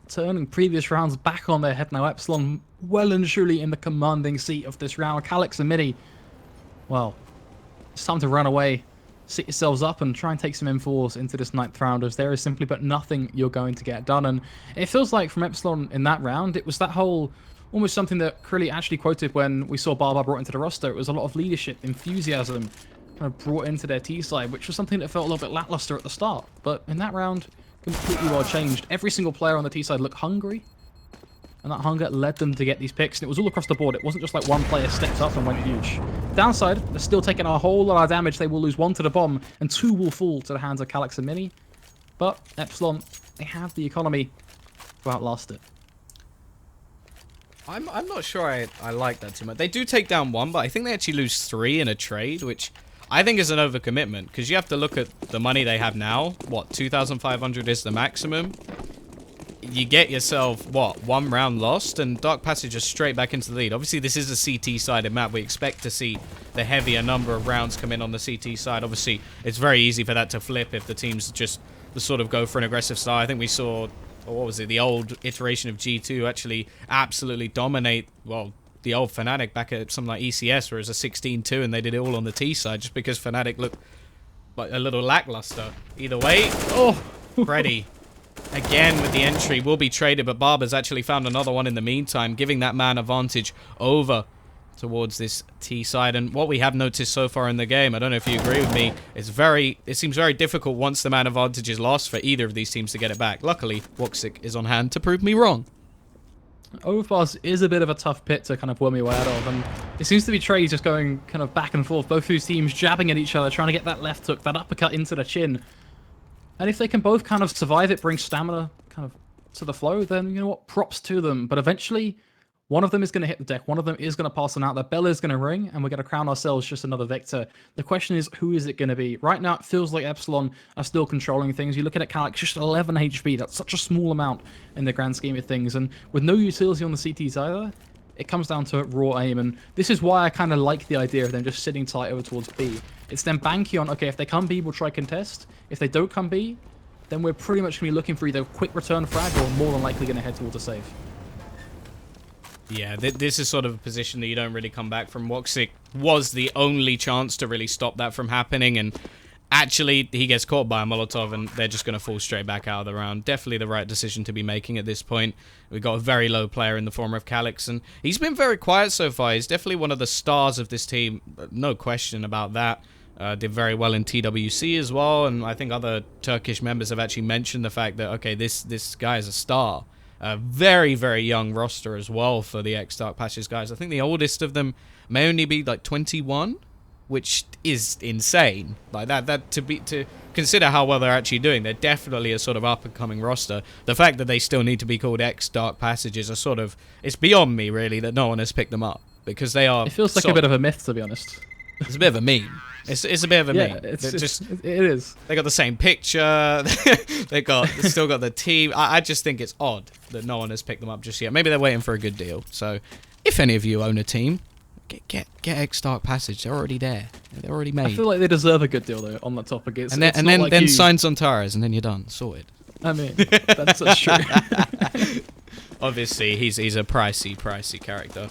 Turning previous rounds back on their head now, Epsilon well and truly in the commanding seat of this round. Calyx and Mini, well, it's time to run away, sit yourselves up and try and take some M4s into this 9th round, as there is simply but nothing you're going to get done. And it feels like from Epsilon in that round, it was that whole, almost something that Krilly actually quoted when we saw Barbar brought into the roster. It was a lot of leadership, enthusiasm, kind of brought into their T side, which was something that felt a little bit lackluster at the start. But in that round, completely well changed. Every single player on the T side looked hungry, and that hunger led them to get these picks, and it was all across the board. It wasn't just like one player stepped up and went huge. Downside, they're still taking a whole lot of damage. They will lose 1 to the bomb, and 2 will fall to the hands of Calyx and Mini. But Epsilon, they have the economy to outlast it. I'm not sure I like that too much. They do take down 1, but I think they actually lose 3 in a trade, which I think is an overcommitment, because you have to look at the money they have now. What, 2,500 is the maximum? You get yourself, what, 1 round lost, and DarkPassage is straight back into the lead. Obviously, this is a CT-sided map. We expect to see the heavier number of rounds come in on the CT side. Obviously, it's very easy for that to flip if the teams just sort of go for an aggressive style. I think we saw, what was it, the old iteration of G2 actually absolutely dominate, well, the old Fnatic back at something like ECS, where it was a 16-2, and they did it all on the T side just because Fnatic looked like a little lackluster. Either way, oh, Freddy. Again with the entry, will be traded, but Barber's actually found another one in the meantime, giving that man advantage over towards this T side. And what we have noticed so far in the game, I don't know if you agree with me, it seems very difficult once the man advantage is lost for either of these teams to get it back. Luckily, Woxic is on hand to prove me wrong. Overpass is a bit of a tough pit to kind of worm your way out of, and it seems to be Trey just going kind of back and forth, both these teams jabbing at each other, trying to get that left hook, that uppercut into the chin. And if they can both kind of survive it, bring stamina kind of to the flow, then, you know what, props to them. But eventually, one of them is going to hit the deck, one of them is going to pass on out, that bell is going to ring, and we're going to crown ourselves just another victor. The question is, who is it going to be? Right now, it feels like Epsilon are still controlling things. You're looking at Calyx, just 11 HP. That's such a small amount in the grand scheme of things. And with no utility on the CTs either, it comes down to raw aim. And this is why I kind of like the idea of them just sitting tight over towards B. It's them banking on, okay, if they come B, we'll try contest. If they don't come B, then we're pretty much going to be looking for either a quick return frag or more than likely going to head towards a save. Yeah, this is sort of a position that you don't really come back from. Woxic was the only chance to really stop that from happening, and actually he gets caught by a Molotov and they're just going to fall straight back out of the round. Definitely the right decision to be making at this point. We've got a very low player in the form of Calyx, and he's been very quiet so far. He's definitely one of the stars of this team, no question about that. Did very well in TWC as well, and I think other Turkish members have actually mentioned the fact that, okay, this guy is a star. A very, very young roster as well for the ex-DarkPassage guys. I think the oldest of them may only be like 21, which is insane. Like that to consider how well they're actually doing. They're definitely a sort of up-and-coming roster. The fact that they still need to be called ex-DarkPassage is a sort of, it's beyond me really that no one has picked them up, because they are. It feels like a bit of a myth, to be honest. It's a bit of a meme. It's a bit of a meme. It is. They got the same picture. they still got the team. I just think it's odd that no one has picked them up just yet. Maybe they're waiting for a good deal. So, if any of you own a team, get ex-DarkPassage. They're already there. They're already made. I feel like they deserve a good deal though on that topic. And then sign Zontaras, and then you're done. Sorted. I mean, that's true. Obviously, he's a pricey character.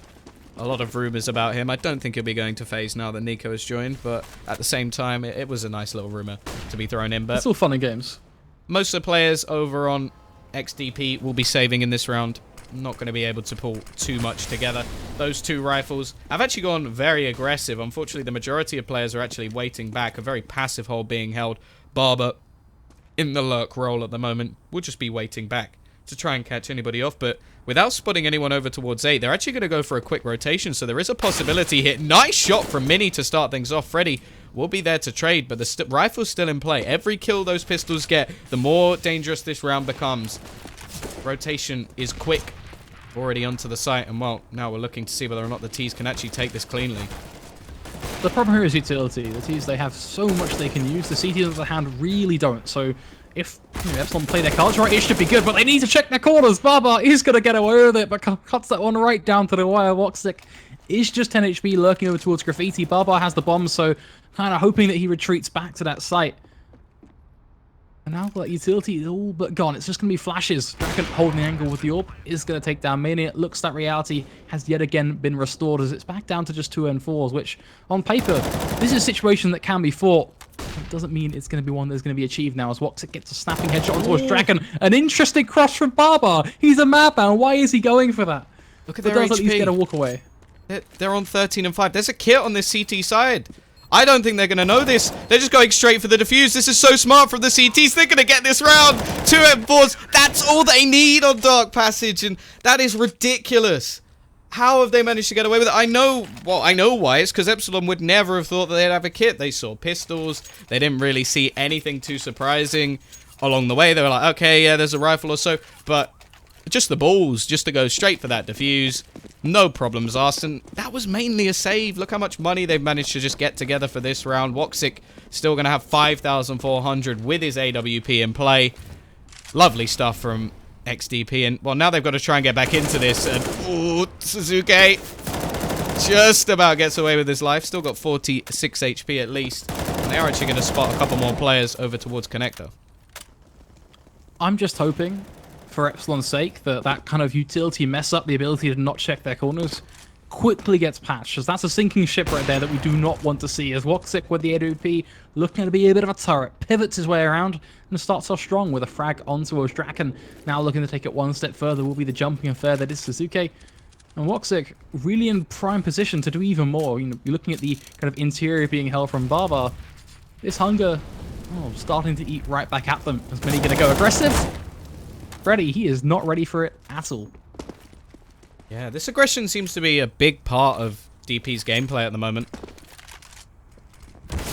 A lot of rumors about him. I don't think he'll be going to FaZe now that Nico has joined, but at the same time, it was a nice little rumor to be thrown in. But it's all fun and games. Most of the players over on XDP will be saving in this round. Not going to be able to pull too much together. Those two rifles have actually gone very aggressive. Unfortunately, the majority of players are actually waiting back. A very passive hold being held. Barber in the lurk role at the moment will just be waiting back to try and catch anybody off, but without spotting anyone over towards 8, they're actually going to go for a quick rotation, so there is a possibility here. Nice shot from Mini to start things off. Freddy will be there to trade, but the rifle's still in play. Every kill those pistols get, the more dangerous this round becomes. Rotation is quick. Already onto the site, and well, now we're looking to see whether or not the T's can actually take this cleanly. The problem here is utility. The T's, they have so much they can use. The CTs on the other hand really don't, so if Epsilon play their cards right, it should be good, but they need to check their corners. Barbar is going to get away with it, but cuts that one right down to the wire. Woxic is just 10 HP lurking over towards Graffiti. Barbar has the bomb, so kind of hoping that he retreats back to that site. And now that utility is all but gone. It's just going to be flashes. Dragon holding the angle with the orb is going to take down Mini. It looks that reality has yet again been restored as it's back down to just 2 and 4s, which on paper, this is a situation that can be fought. It doesn't mean it's going to be one that's going to be achieved now as Woxic gets a snapping headshot towards Dragon. An interesting cross from Barbar. He's a madman. Why is he going for that? Look at their HP. At least get a walk away. They're on 13 and 5. There's a kit on this CT side. I don't think they're going to know this. They're just going straight for the defuse. This is so smart from the CTs. They're going to get this round. 2 M4s. That's all they need on DarkPassage, and that is ridiculous. How have they managed to get away with it? I know why. It's because Epsilon would never have thought that they'd have a kit. They saw pistols. They didn't really see anything too surprising along the way. They were like, okay, yeah, there's a rifle or so. But just the balls, just to go straight for that defuse. No problems asked, and that was mainly a save. Look how much money they've managed to just get together for this round. Woxic still going to have 5,400 with his AWP in play. Lovely stuff from XDP, and well, now they've got to try and get back into this, and ooh, Suzuki just about gets away with his life. Still got 46 HP at least, and they are actually going to spot a couple more players over towards Connector. I'm just hoping, for Epsilon's sake, that kind of utility mess up, the ability to not check their corners, quickly gets patched, because that's a sinking ship right there that we do not want to see, as Woxic with the AWP looking to be a bit of a turret, pivots his way around, and starts off strong with a frag onto Draken. Now looking to take it one step further will be the jumping affair that is Suzuki. And Woxic really in prime position to do even more. You know, you're looking at the kind of interior being held from Barbar. This hunger, starting to eat right back at them. Is Mini going to go aggressive? Freddy, he is not ready for it at all. Yeah, this aggression seems to be a big part of DP's gameplay at the moment.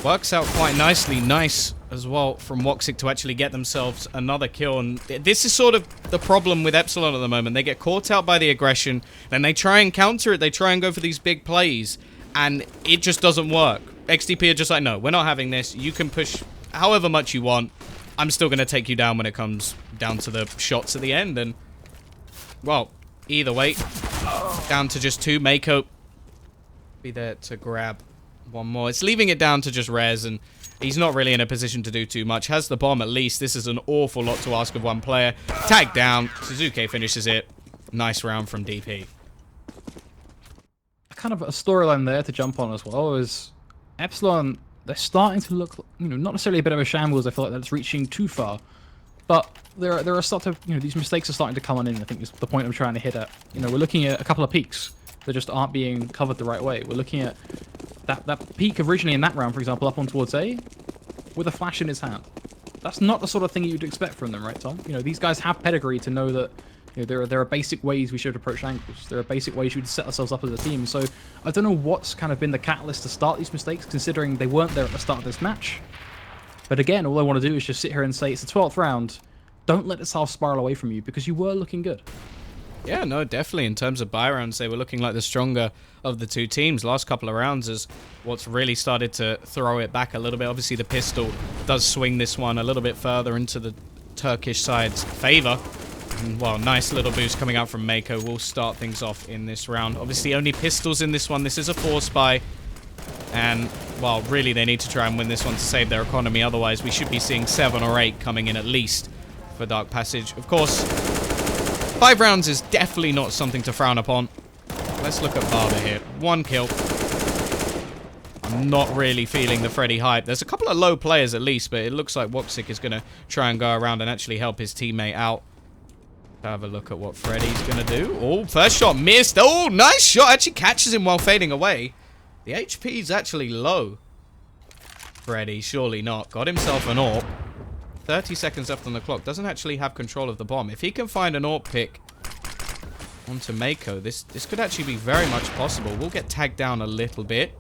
Works out quite nicely. Nice as well from Woxic to actually get themselves another kill. And this is sort of the problem with Epsilon at the moment. They get caught out by the aggression, then they try and counter it. They try and go for these big plays, and it just doesn't work. XDP are just like, no, we're not having this. You can push however much you want. I'm still going to take you down when it comes down to the shots at the end. And, well, either way, down to just 2. Mako be there to grab one more. It's leaving it down to just Rez, and he's not really in a position to do too much. Has the bomb at least. This is an awful lot to ask of one player. Tag down. Suzuki finishes it. Nice round from DP. Kind of a storyline there to jump on as well is Epsilon, they're starting to look, not necessarily a bit of a shambles. I feel like that's reaching too far. But there are sort of, these mistakes are starting to come on in, I think is the point I'm trying to hit at. We're looking at a couple of peaks that just aren't being covered the right way. We're looking at that peak originally in that round, for example, up on towards A, with a flash in his hand. That's not the sort of thing you'd expect from them, right, Tom? These guys have pedigree to know that there are basic ways we should approach angles. There are basic ways we should set ourselves up as a team. So I don't know what's kind of been the catalyst to start these mistakes, considering they weren't there at the start of this match. But again, all I want to do is just sit here and say it's the 12th round. Don't let this half spiral away from you, because you were looking good. Yeah, no, definitely. In terms of buy rounds, they were looking like the stronger of the two teams. Last couple of rounds is what's really started to throw it back a little bit. Obviously, the pistol does swing this one a little bit further into the Turkish side's favor. And, well, nice little boost coming out from Mako will start things off in this round. Obviously, only pistols in this one. This is a force buy. And, well, really, they need to try and win this one to save their economy. Otherwise, we should be seeing 7 or 8 coming in at least for DarkPassage. Of course, 5 rounds is definitely not something to frown upon. Let's look at Barber here. 1 kill. I'm not really feeling the Freddy hype. There's a couple of low players at least, but it looks like Woxic is going to try and go around and actually help his teammate out. Have a look at what Freddy's going to do. Oh, first shot missed. Oh, nice shot. Actually catches him while fading away. The HP's actually low. Freddy, surely not. Got himself an AWP. 30 seconds left on the clock. Doesn't actually have control of the bomb. If he can find an AWP pick onto Mako, this could actually be very much possible. We'll get tagged down a little bit.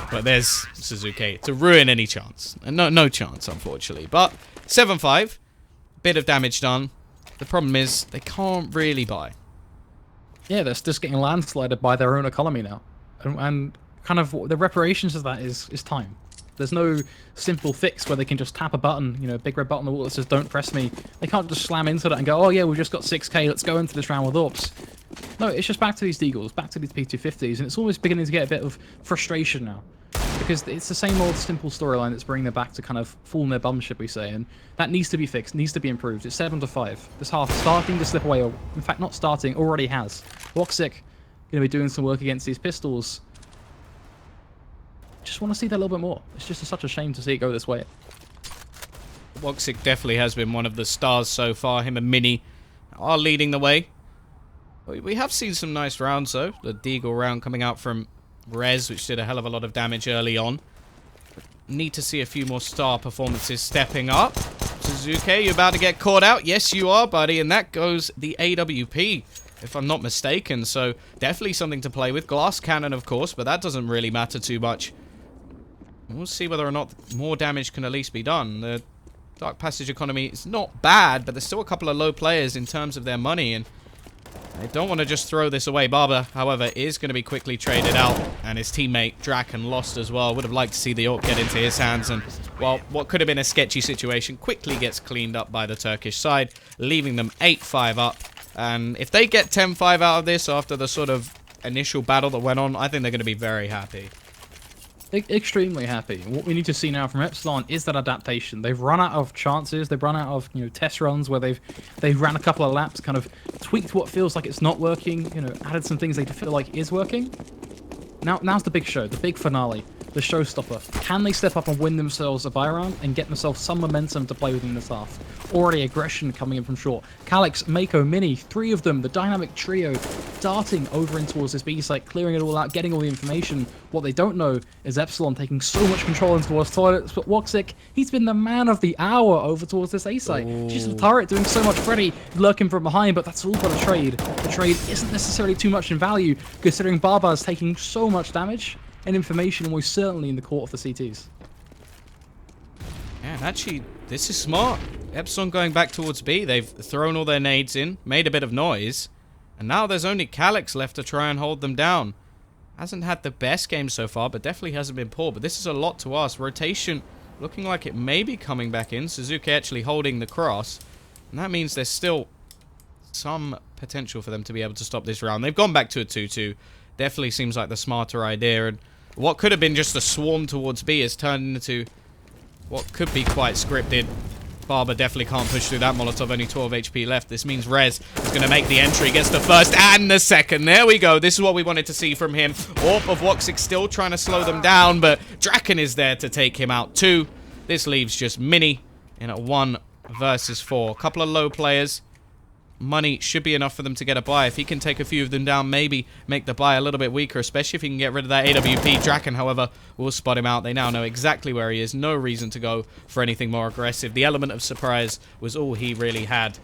But there's Suzuki to ruin any chance. No chance, unfortunately. But 7-5. Bit of damage done. The problem is they can't really buy. Yeah, they're just getting landslided by their own economy now. And kind of the reparations of that is time. There's no simple fix where they can just tap a button, a big red button on the wall that says don't press me. They can't just slam into that and go, oh yeah, we've just got 6k, let's go into this round with AWPs. No, it's just back to these Deagles, back to these P250s, and it's almost beginning to get a bit of frustration now. Because it's the same old simple storyline that's bringing them back to kind of fall in their bum, should we say, and that needs to be fixed, needs to be improved. It's 7-5. This half starting to slip away, or in fact not starting, already has. Woxic going to be doing some work against these pistols. Just want to see that a little bit more. It's just such a shame to see it go this way. Woxic definitely has been one of the stars so far. Him and Mini are leading the way. We have seen some nice rounds, though. The Deagle round coming out from Rez, which did a hell of a lot of damage early on. Need to see a few more star performances stepping up. Suzuki, you're about to get caught out. Yes, you are, buddy. And that goes the AWP, if I'm not mistaken. So definitely something to play with. Glass cannon, of course, but that doesn't really matter too much. We'll see whether or not more damage can at least be done. The DarkPassage economy is not bad, but there's still a couple of low players in terms of their money, and they don't want to just throw this away. Barber, however, is going to be quickly traded out, and his teammate Draken lost as well. Would have liked to see the AWP get into his hands, and, well, what could have been a sketchy situation quickly gets cleaned up by the Turkish side, leaving them 8-5 up. And if they get 10-5 out of this after the sort of initial battle that went on, I think they're going to be very happy. Extremely happy. What we need to see now from Epsilon is that adaptation. They've run out of chances. They've run out of test runs where they've ran a couple of laps, kind of tweaked what feels like it's not working. Added some things they feel like is working. Now's the big show, the big finale. the showstopper. Can they step up and win themselves a buy round and get themselves some momentum to play within this half? Already aggression coming in from short. Calyx, Mako, Mini, 3 of them, the dynamic trio, darting over in towards this B site, clearing it all out, getting all the information. What they don't know is Epsilon taking so much control in towards toilets, but Woxic, he's been the man of the hour over towards this A site. She's a turret doing so much. Freddy lurking from behind, but that's all but a trade. The trade isn't necessarily too much in value, considering Barbar's taking so much damage and information almost certainly in the court of the CTs. Yeah, and actually, this is smart. Epsilon going back towards B. They've thrown all their nades in, made a bit of noise, and now there's only Calyx left to try and hold them down. Hasn't had the best game so far, but definitely hasn't been poor. But this is a lot to ask. Rotation looking like it may be coming back in. Suzuki actually holding the cross, and that means there's still some potential for them to be able to stop this round. They've gone back to a 2-2. Definitely seems like the smarter idea, and what could have been just a swarm towards B has turned into what could be quite scripted. Barber definitely can't push through that Molotov, only 12 HP left. This means Rez is going to make the entry, gets the first and the second. There we go. This is what we wanted to see from him. Orp of Woxic still trying to slow them down, but Draken is there to take him out too. This leaves just Mini in a 1 versus 4. A couple of low players. Money should be enough for them to get a buy. If he can take a few of them down, maybe make the buy a little bit weaker, especially if he can get rid of that AWP. Draken, however, will spot him out. They now know exactly where he is. No reason to go for anything more aggressive. The element of surprise was all he really had.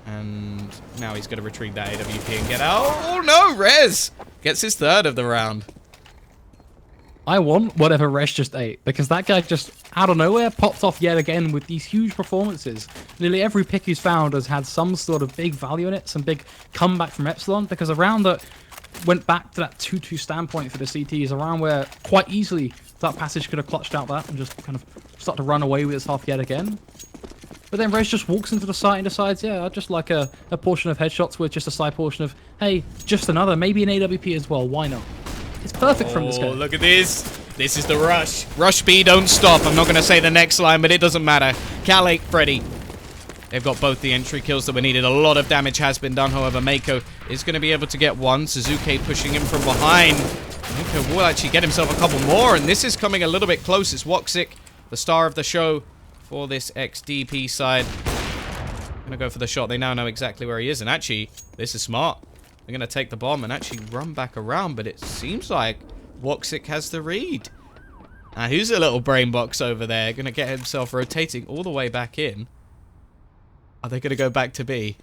And now he's going to retrieve that AWP and get out. Oh, no, Rez gets his 3rd of the round. I want whatever Resh just ate, because that guy just, out of nowhere, popped off yet again with these huge performances. Nearly every pick he's found has had some sort of big value in it, some big comeback from Epsilon, because a round that went back to that 2-2 standpoint for the CT is a round where quite easily DarkPassage could have clutched out that and just kind of start to run away with his half yet again. But then Resh just walks into the site and decides, yeah, I'd just like a portion of headshots with just a side portion of, hey, just another, maybe an AWP as well, why not? It's perfect from this guy. Oh, look at this. This is the rush. Rush B, don't stop. I'm not going to say the next line, but it doesn't matter. Cal8, Freddy. They've got both the entry kills that were needed. A lot of damage has been done, however. Mako is going to be able to get one. Suzuki pushing him from behind. Mako will actually get himself a couple more, and this is coming a little bit close. It's Woxic, the star of the show for this ex-DP side. Going to go for the shot. They now know exactly where he is, and actually, this is smart. They're going to take the bomb and actually run back around, but it seems like Woxic has the read. Now, who's a little brain box over there? Going to get himself rotating all the way back in. Are they going to go back to B?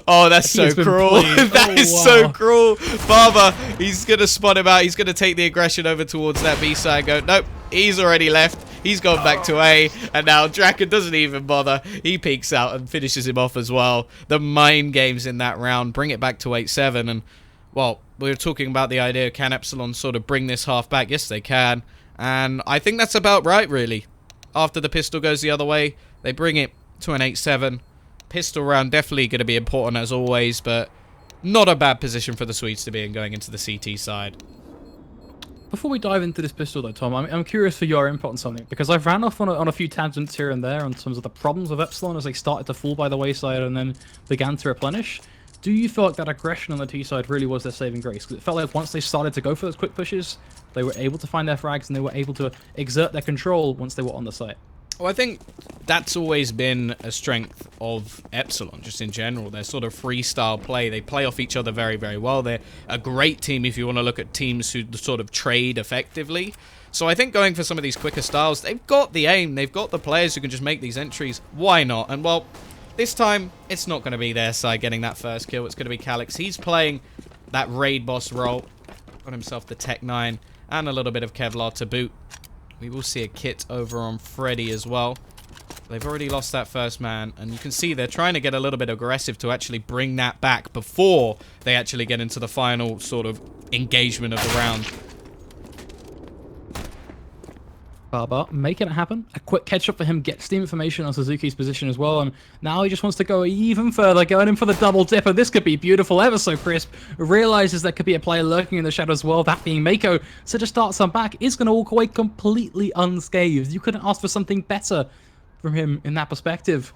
Oh, that's so cruel. That is so cruel. Barber, he's going to spot him out. He's going to take the aggression over towards that B side. Go, nope, he's already left. He's gone back to A, and now Draken doesn't even bother. He peeks out and finishes him off as well. The mind games in that round bring it back to 8-7, and, well, we were talking about the idea, can Epsilon sort of bring this half back? Yes, they can, and I think that's about right, really. After the pistol goes the other way, they bring it to an 8-7. Pistol round definitely going to be important as always, but not a bad position for the Swedes to be in going into the CT side. Before we dive into this pistol though, Tom, I'm curious for your input on something, because I've ran off on a few tangents here and there in terms of the problems of Epsilon as they started to fall by the wayside and then began to replenish. Do you feel like that aggression on the T side really was their saving grace? Because it felt like once they started to go for those quick pushes, they were able to find their frags and they were able to exert their control once they were on the site. Well, I think that's always been a strength of Epsilon, just in general. Their sort of freestyle play. They play off each other very, very well. They're a great team if you want to look at teams who sort of trade effectively. So I think going for some of these quicker styles, they've got the aim. They've got the players who can just make these entries. Why not? And, well, this time, it's not going to be their side getting that first kill. It's going to be Calyx. He's playing that raid boss role. Got himself the Tech 9 and a little bit of Kevlar to boot. We will see a kit over on Freddy as well. They've already lost that first man, and you can see they're trying to get a little bit aggressive to actually bring that back before they actually get into the final sort of engagement of the round. Barber making it happen. A quick catch up for him, gets the information on Suzuki's position as well, and now he just wants to go even further, going in for the double dipper. This could be beautiful, ever so crisp. Realizes there could be a player lurking in the shadows as well, that being Mako. So just starts on back, is going to walk away completely unscathed. You couldn't ask for something better from him in that perspective.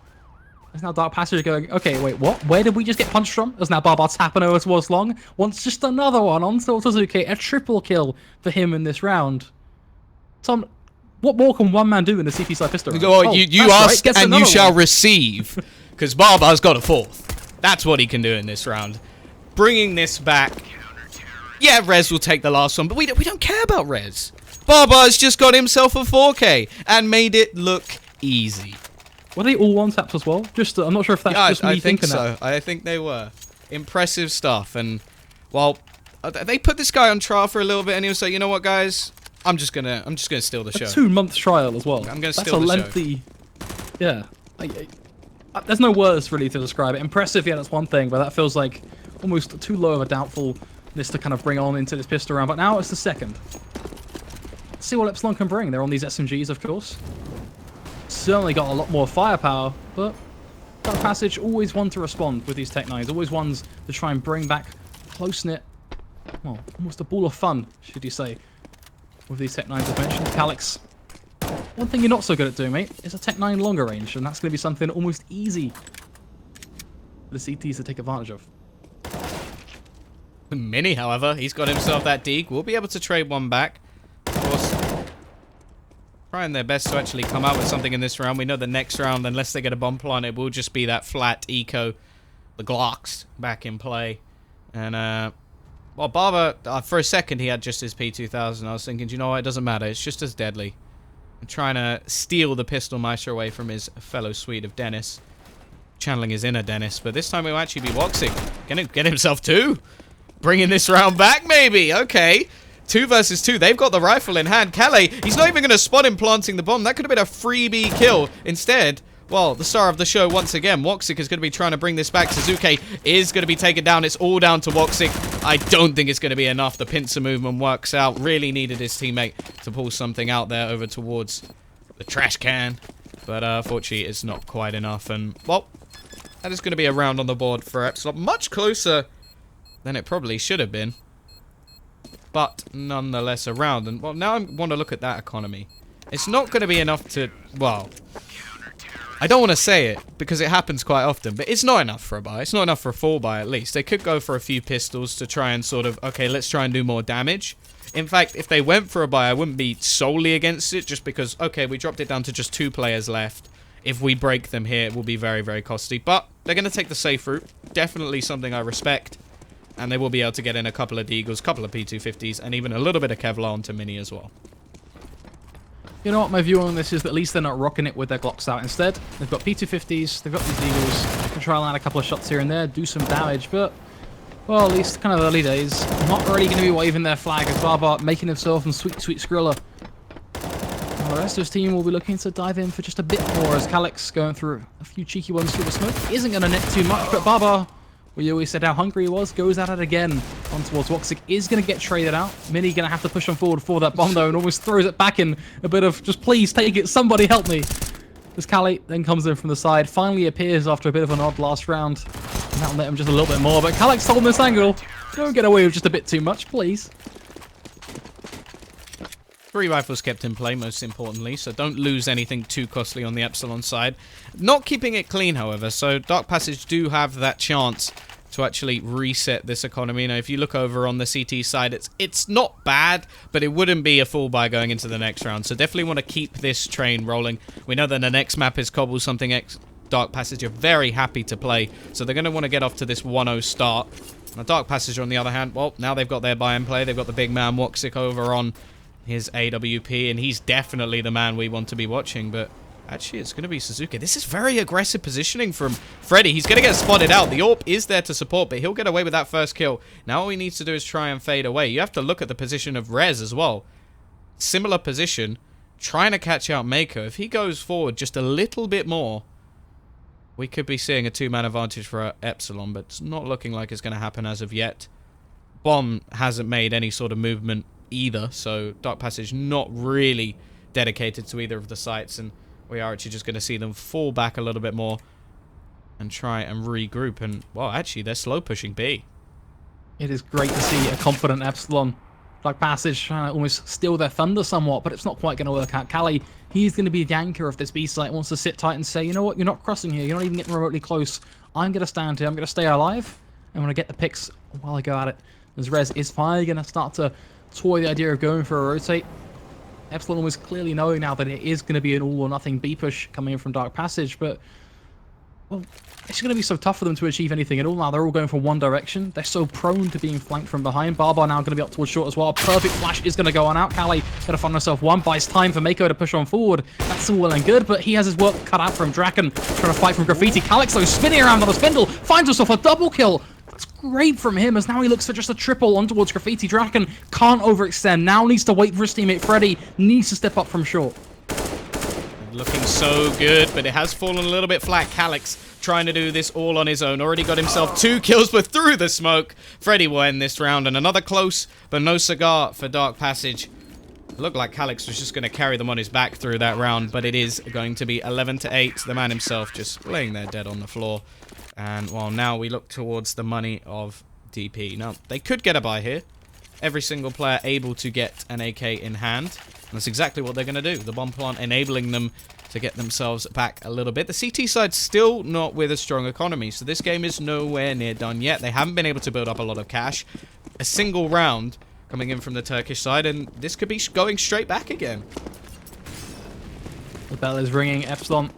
There's now DarkPassage going, okay, wait, what? Where did we just get punched from? There's now Barbar tapping over towards Long. Wants just another one on Suzuki. A triple kill for him in this round. Tom, what more can one man do in the CT side pistol round? Oh, you that's ask right, and you shall one. receive. Because Barbar's got a 4th. That's what he can do in this round. Bringing this back. Yeah, Rez will take the last one, but we don't care about Rez. Barbar's just got himself a 4K and made it look easy. Were they all one taps as well? Just, I'm not sure if that's just me I think thinking so. that. I think they were. Impressive stuff. And, well, they put this guy on trial for a little bit and he was like, you know what, guys? I'm just gonna steal the show. A 2-month trial as well. I'm gonna That's steal a the lengthy. Yeah. There's no words really to describe it. Impressive, yeah, that's one thing, but that feels like almost too low of a doubtfulness to kind of bring on into this pistol round. But now it's the second. Let's see what Epsilon can bring. They're on these SMGs, of course. Certainly got a lot more firepower, but DarkPassage always one to respond with these Tech 9s. Always ones to try and bring back close-knit, well, almost a ball of fun, should you say, with these Tech 9s I've mentioned. Calyx. One thing you're not so good at doing, mate, is a Tech 9 longer range, and that's going to be something almost easy for the CTs to take advantage of. Mini, however, he's got himself that Deke. We'll be able to trade one back. Of course, trying their best to actually come out with something in this round. We know the next round, unless they get a bomb plant, it will just be that flat eco. The Glocks back in play. And, well, Barber, for a second, he had just his P2000. I was thinking, you know what, it doesn't matter. It's just as deadly. I'm trying to steal the Pistol Meister away from his fellow suite of Dennis. Channeling his inner Dennis. But this time it will actually be Woxic. Gonna get himself 2. Bringing this round back, maybe. Okay. 2 versus 2. They've got the rifle in hand. Calais, he's not even going to spot him planting the bomb. That could have been a freebie kill. Instead, well, the star of the show once again, Woxic is going to be trying to bring this back. Suzuki is going to be taken down. It's all down to Woxic. I don't think it's going to be enough. The pincer movement works out. Really needed his teammate to pull something out there over towards the trash can. But unfortunately, it's not quite enough. And, well, that is going to be a round on the board for Epsilon. Much closer than it probably should have been. But nonetheless a round. And, well, now I want to look at that economy. It's not going to be enough to, well, I don't want to say it because it happens quite often, but it's not enough for a buy. It's not enough for a full buy at least. They could go for a few pistols to try and sort of, okay, let's try and do more damage. In fact, if they went for a buy, I wouldn't be solely against it just because, okay, we dropped it down to just 2 players left. If we break them here, it will be very, very costly. But they're going to take the safe route. Definitely something I respect. And they will be able to get in a couple of Deagles, couple of P250s, and even a little bit of Kevlar onto Mini as well. You know what, my view on this is that at least they're not rocking it with their Glocks out. Instead, they've got P250s, they've got these Deagles. They can try and land a couple of shots here and there, do some damage, but, well, at least kind of early days. Not really going to be waving their flag as Barbar making himself some sweet, sweet Skrilla. Well, the rest of his team will be looking to dive in for just a bit more as Calyx going through a few cheeky ones through the smoke. Isn't going to net too much, but Barbar, we always said how hungry he was, goes at it again on towards Woxic, is going to get traded out. Mini going to have to push on forward for that bomb though, and almost throws it back in a bit of, just please take it, somebody help me. As Calais then comes in from the side, finally appears after a bit of an odd last round. And that'll net him just a little bit more, but Calyx holding this angle. Don't get away with just a bit too much, please. 3 rifles kept in play, most importantly, so don't lose anything too costly on the Epsilon side. Not keeping it clean, however, so DarkPassage do have that chance to actually reset this economy. Now, if you look over on the CT side, it's not bad, but it wouldn't be a full buy going into the next round, so definitely want to keep this train rolling. We know that the next map is Cobble something DarkPassage are very happy to play, so they're going to want to get off to this 1-0 start. Now, DarkPassage, on the other hand, well, now they've got their buy and play. They've got the big man Woxic over on his AWP, and he's definitely the man we want to be watching, but actually it's going to be Suzuki. This is very aggressive positioning from Freddy. He's going to get spotted out. The AWP is there to support, but he'll get away with that first kill. Now all he needs to do is try and fade away. You have to look at the position of Rez as well. Similar position, trying to catch out Mako. If he goes forward just a little bit more, we could be seeing a 2-man advantage for Epsilon, but it's not looking like it's going to happen as of yet. Bomb hasn't made any sort of movement either, so DarkPassage not really dedicated to either of the sites, and we are actually just going to see them fall back a little bit more and try and regroup. And, well, actually, they're slow pushing B. It is great to see a confident Epsilon. DarkPassage trying to almost steal their thunder somewhat, but it's not quite going to work out. Calais, he's going to be the anchor of this B site, wants to sit tight and say, you know what, you're not crossing here, you're not even getting remotely close. I'm going to stand here, I'm going to stay alive, and I'm going to get the picks while I go at it. As Rez is finally going to start to toy the idea of going for a rotate. Epsilon was clearly knowing now that it is going to be an all-or-nothing B push coming in from Dark Passage, but well, it's going to be so tough for them to achieve anything at all now. They're all going from one direction. They're so prone to being flanked from behind. Barbar now going to be up towards short as well. Perfect flash is going to go on out. Calais going to find himself one. Buys time for Mako to push on forward. That's all well and good, but he has his work cut out from Draken. Trying to fight from Graffiti. Calix, though, spinning around on a spindle. Finds himself a double kill. That's great from him, as now he looks for just a triple on towards Graffiti. Draken can't overextend. Now needs to wait for his teammate Freddy. Needs to step up from short. Looking so good, but it has fallen a little bit flat. Calix trying to do this all on his own. Already got himself 2 kills, but through the smoke. Freddy will end this round, and another close, but no cigar for Dark Passage. It looked like Calix was just going to carry them on his back through that round, but it is going to be 11-8. The man himself just laying there dead on the floor. And, well, now we look towards the money of DP. Now, they could get a buy here. Every single player able to get an AK in hand. And that's exactly what they're going to do. The bomb plant enabling them to get themselves back a little bit. The CT side still not with a strong economy, so this game is nowhere near done yet. They haven't been able to build up a lot of cash. A single round coming in from the Turkish side, and this could be going straight back again. The bell is ringing. Epsilon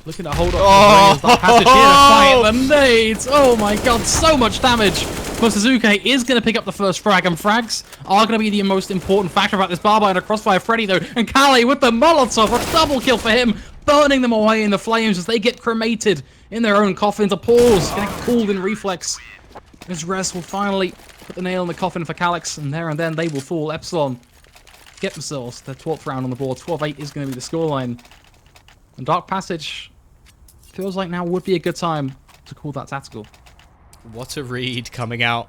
looking to hold up the passage here to fight the nades. Oh my god, so much damage. Suzuki is going to pick up the first frag, and frags are going to be the most important factor about this Barbar and a crossfire Freddy, though. And Calais with the Molotov, a double kill for him, burning them away in the flames as they get cremated in their own coffins. A pause, getting cooled in reflex. As Res will finally put the nail in the coffin for Calix, and there and then they will fall. Epsilon get themselves their 12th round on the board. 12-8 is going to be the scoreline. And Dark Passage feels like now would be a good time to call that tactical. What a read coming out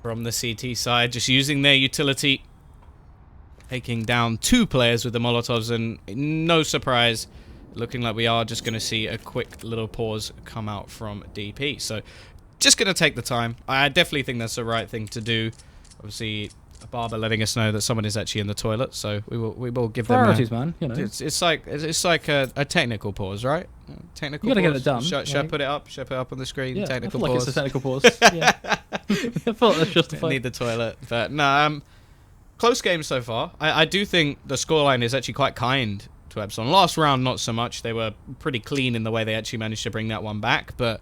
from the CT side. Just using their utility. Taking down 2 players with the Molotovs, and no surprise, looking like we are just going to see a quick little pause come out from DP. So, just going to take the time. I definitely think that's the right thing to do. Obviously, Barber letting us know that someone is actually in the toilet, so we will give priorities, them man. You know, it's like a technical pause, right? Technical. You gotta pause. get it done. Should I put it up? Should I put it up on the screen? Yeah, Technical I feel pause. like it's a technical pause. Yeah. I thought that's justified. Need the toilet, but no. Close game so far. I do think the scoreline is actually quite kind to Epsilon. Last round, not so much. They were pretty clean in the way they actually managed to bring that one back, but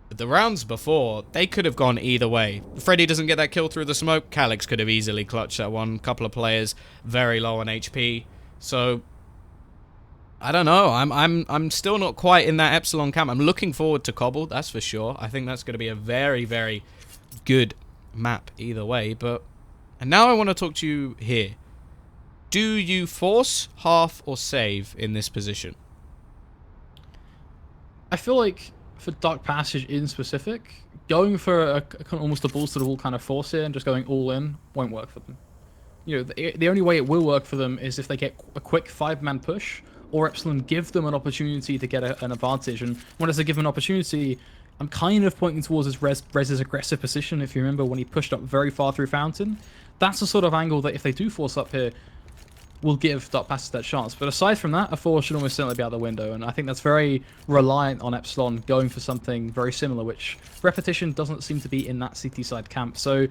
the rounds before, they could have gone either way. Freddy doesn't get that kill through the smoke. Calix could have easily clutched that one. Couple of players very low on HP. So I don't know. I'm still not quite in that Epsilon camp. I'm looking forward to Cobble, that's for sure. I think that's going to be a very, very good map either way. And now I want to talk to you here. Do you force, half, or save in this position? I feel like for Dark Passage in specific, going for a kind of almost a balls to the wall kind of force here and just going all in won't work for them. You know, the only way it will work for them is if they get a quick 5-man push, or Epsilon give them an opportunity to get an advantage. And when I say give them an opportunity, I'm kind of pointing towards his Rez's aggressive position. If you remember when he pushed up very far through Fountain, that's the sort of angle that if they do force up here, will give Dark Passage that chance. But aside from that, a force should almost certainly be out the window, and I think that's very reliant on Epsilon going for something very similar, which Repetition doesn't seem to be in that CT side camp. So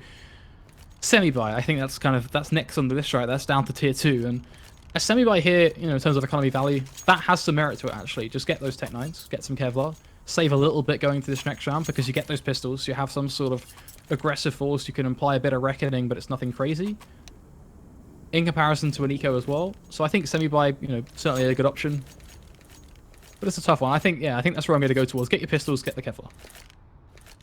semi-buy, I think that's next on the list, right? That's down to tier 2, and a semi-buy here, you know, in terms of economy value, that has some merit to it actually. Just get those Tech 9s, get some Kevlar, save a little bit going to this next round because you get those pistols, you have some sort of aggressive force, you can imply a bit of reckoning, but it's nothing crazy in comparison to an eco as well. So I think semi-buy, you know, certainly a good option. But it's a tough one. I think that's where I'm going to go towards. Get your pistols, get the Kevlar.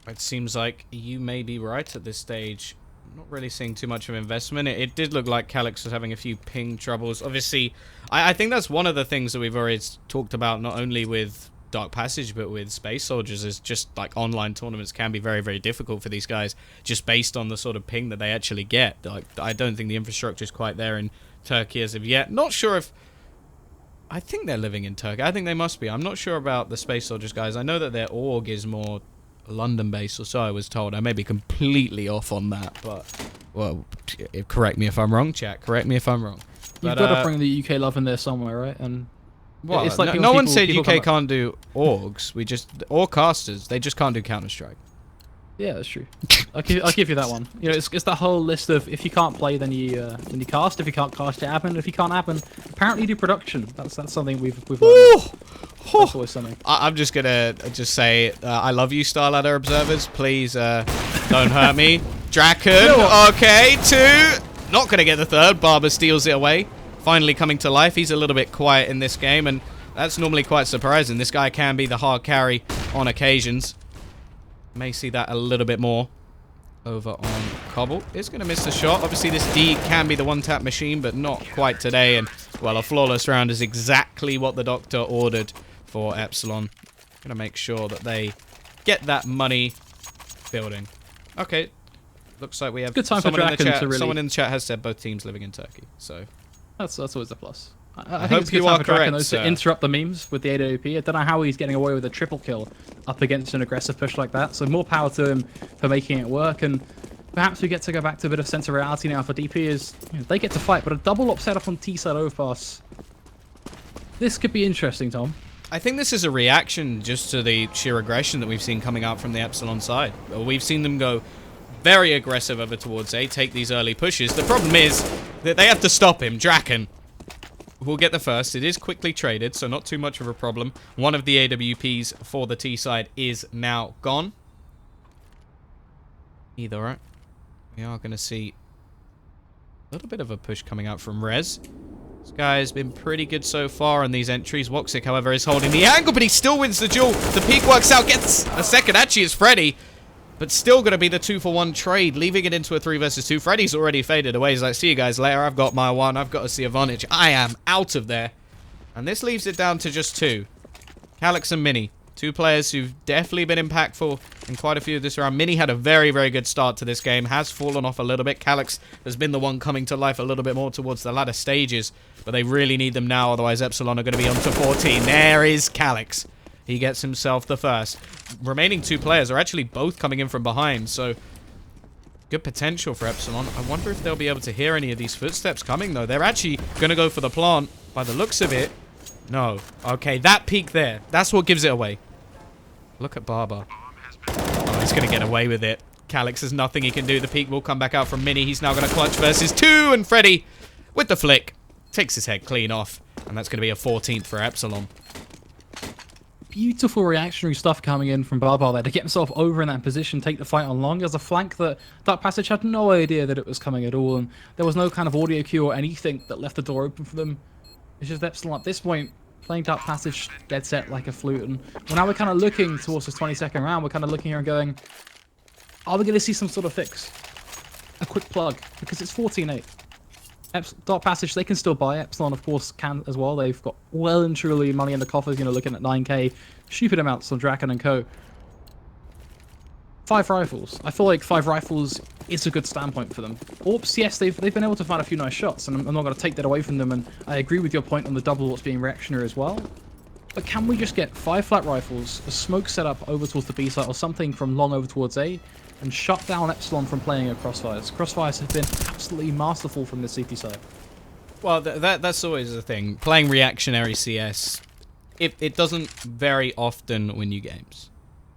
It seems like you may be right at this stage. Not really seeing too much of investment. It did look like Calix was having a few ping troubles. Obviously, I think that's one of the things that we've already talked about, not only with Dark Passage, but with Space Soldiers, is just like online tournaments can be very, very difficult for these guys, just based on the sort of ping that they actually get. Like, I don't think the infrastructure is quite there in Turkey as of yet. Not sure if... I think they're living in Turkey. I think they must be. I'm not sure about the Space Soldiers guys. I know that their org is more London-based, or so I was told. I may be completely off on that, but... Well, correct me if I'm wrong, chat. Correct me if I'm wrong. You've got to bring the UK love in there somewhere, right? And well, it's like no one said UK can't do orgs. Or casters. They just can't do Counter-Strike. Yeah, that's true. I'll give you that one. You know, it's that whole list of if you can't play, then you cast. If you can't cast, you happen. If you can't happen, apparently you do production. That's something we've learned. That's always something. I'm just gonna say I love you, Starladder observers. Please don't hurt me. Draken. Okay, 2. Not gonna get the 3rd. Barber steals it away. Finally coming to life. He's a little bit quiet in this game, and that's normally quite surprising. This guy can be the hard carry on occasions. May see that a little bit more over on Cobble. Is going to miss the shot. Obviously, this D can be the one-tap machine, but not quite today. And, well, a flawless round is exactly what the Doctor ordered for Epsilon. Going to make sure that they get that money building. Okay. Looks like we have good time for Draken to really... Someone in the chat has said both teams living in Turkey, so... That's always a plus. I think it's good time for Draken to interrupt the memes with the AWP. I don't know how he's getting away with a triple kill up against an aggressive push like that. So more power to him for making it work. And perhaps we get to go back to a bit of sense of reality now for DP is they get to fight, but a double up setup on T-side overpass. This could be interesting, Tom. I think this is a reaction just to the sheer aggression that we've seen coming out from the Epsilon side. We've seen them go very aggressive over towards A, take these early pushes. The problem is that they have to stop him. Draken will get the first. It is quickly traded, so not too much of a problem. One of the AWPs for the T side is now gone. Either right. We are going to see a little bit of a push coming out from Rez. This guy has been pretty good so far on these entries. Woxic, however, is holding the angle, but he still wins the duel. The peak works out, gets a second. Actually, it's Freddy. But still going to be the 2-for-1 trade, leaving it into a 3 versus 2. Freddy's already faded away. He's like, see you guys later. I've got my 1. I've got to see advantage. I am out of there. And this leaves it down to just 2. Calyx and Mini. 2 players who've definitely been impactful in quite a few of this round. Mini had a very, very good start to this game. Has fallen off a little bit. Calyx has been the one coming to life a little bit more towards the latter stages. But they really need them now. Otherwise, Epsilon are going to be on to 14. There is Calyx. He gets himself the first. Remaining 2 players are actually both coming in from behind, so good potential for Epsilon. I wonder if they'll be able to hear any of these footsteps coming, though. They're actually going to go for the plant by the looks of it. No. Okay, that peek there. That's what gives it away. Look at Barber. Oh, he's going to get away with it. Calyx has nothing he can do. The peek will come back out from Mini. He's now going to clutch versus 2, and Freddy, with the flick, takes his head clean off. And that's going to be a 14th for Epsilon. Beautiful reactionary stuff coming in from Barbar there to get himself over in that position, take the fight on long. As a flank that DarkPassage had no idea that it was coming at all, and there was no kind of audio cue or anything that left the door open for them. It's just Epsilon at this point playing DarkPassage dead set like a flute, and now we're kind of looking towards this 22nd round. We're kind of looking here and going, are we going to see some sort of fix? A quick plug, because it's 14-8. DarkPassage, they can still buy. Epsilon, of course, can as well. They've got well and truly money in the coffers, looking at 9k. Stupid amounts on Draken and co. 5 rifles. I feel like 5 rifles is a good standpoint for them. Orps, yes, they've been able to find a few nice shots, and I'm not going to take that away from them, and I agree with your point on the double Orps being reactionary as well. But can we just get 5 flat rifles, a smoke setup over towards the B site, or something from long over towards A, and shut down Epsilon from playing at Crossfires? Crossfires have been absolutely masterful from the CT side. Well, that's always the thing. Playing reactionary CS, it doesn't very often win you games.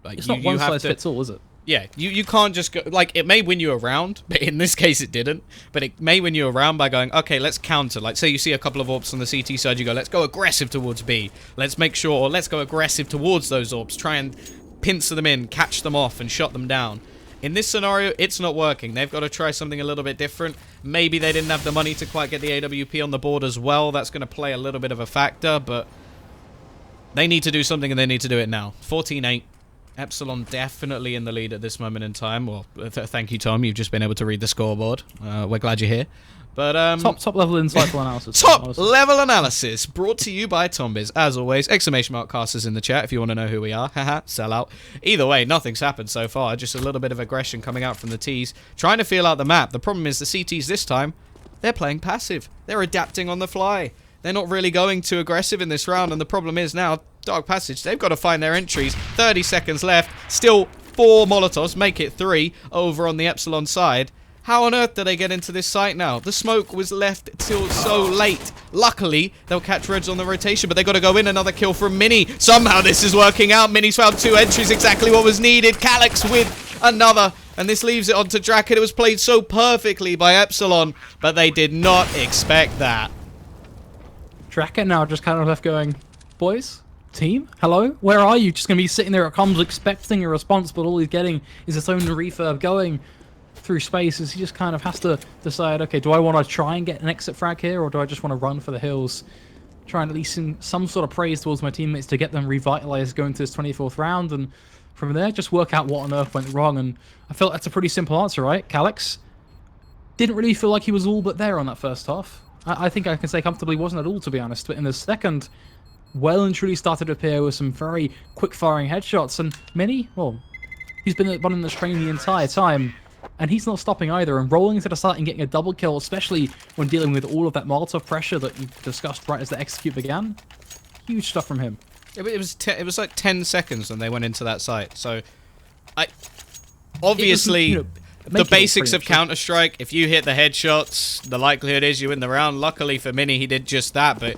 Like, it's not one size fits all, is it? Yeah, you can't just go... Like, it may win you a round, but in this case it didn't. But it may win you a round by going, okay, let's counter. Like, say you see a couple of AWPs on the CT side, you go, let's go aggressive towards B. Let's make sure, or let's go aggressive towards those AWPs. Try and pincer them in, catch them off, and shut them down. In this scenario, it's not working. They've got to try something a little bit different. Maybe they didn't have the money to quite get the AWP on the board as well. That's going to play a little bit of a factor, but they need to do something, and they need to do it now. 14-8. Epsilon definitely in the lead at this moment in time. Well, thank you, Tom. You've just been able to read the scoreboard. We're glad you're here. But top level insightful analysis. Top level analysis brought to you by Tombiz. As always, ! Casters in the chat if you want to know who we are. Haha, sell out. Either way, nothing's happened so far. Just a little bit of aggression coming out from the Ts, trying to feel out the map. The problem is the CTs this time, they're playing passive. They're adapting on the fly. They're not really going too aggressive in this round, and the problem is now, DarkPassage, they've got to find their entries. 30 seconds left. Still 4 Molotovs, make it 3 over on the Epsilon side. How on earth do they get into this site now? The smoke was left till so late. Luckily, they'll catch Reds on the rotation, but they've got to go in. Another kill from Mini. Somehow this is working out. Mini's found 2 entries, exactly what was needed. Calyx with Another. And this leaves it onto Draken. It was played so perfectly by Epsilon, but they did not expect that. Draken now just kind of left going, boys, team, hello? Where are you? Just going to be sitting there at comms expecting a response, but all he's getting is his own refurb going through space as he just kind of has to decide, okay, do I want to try and get an exit frag here, or do I just want to run for the hills? Try and at least in some sort of praise towards my teammates to get them revitalized going to this 24th round, and from there, just work out what on earth went wrong. And I felt that's a pretty simple answer, right? Calyx didn't really feel like he was all but there on that first half. I think I can say comfortably wasn't at all, to be honest. But in the second, well and truly started to appear with some very quick-firing headshots. And Mini, well, he's been running the train the entire time, and he's not stopping either. And rolling into the site and getting a double kill, especially when dealing with all of that Molotov pressure that you discussed right as the execute began. Huge stuff from him. It was like 10 seconds when they went into that site. So, obviously, the basics of Counter-Strike, if you hit the headshots, the likelihood is you win the round. Luckily for Mini, he did just that, but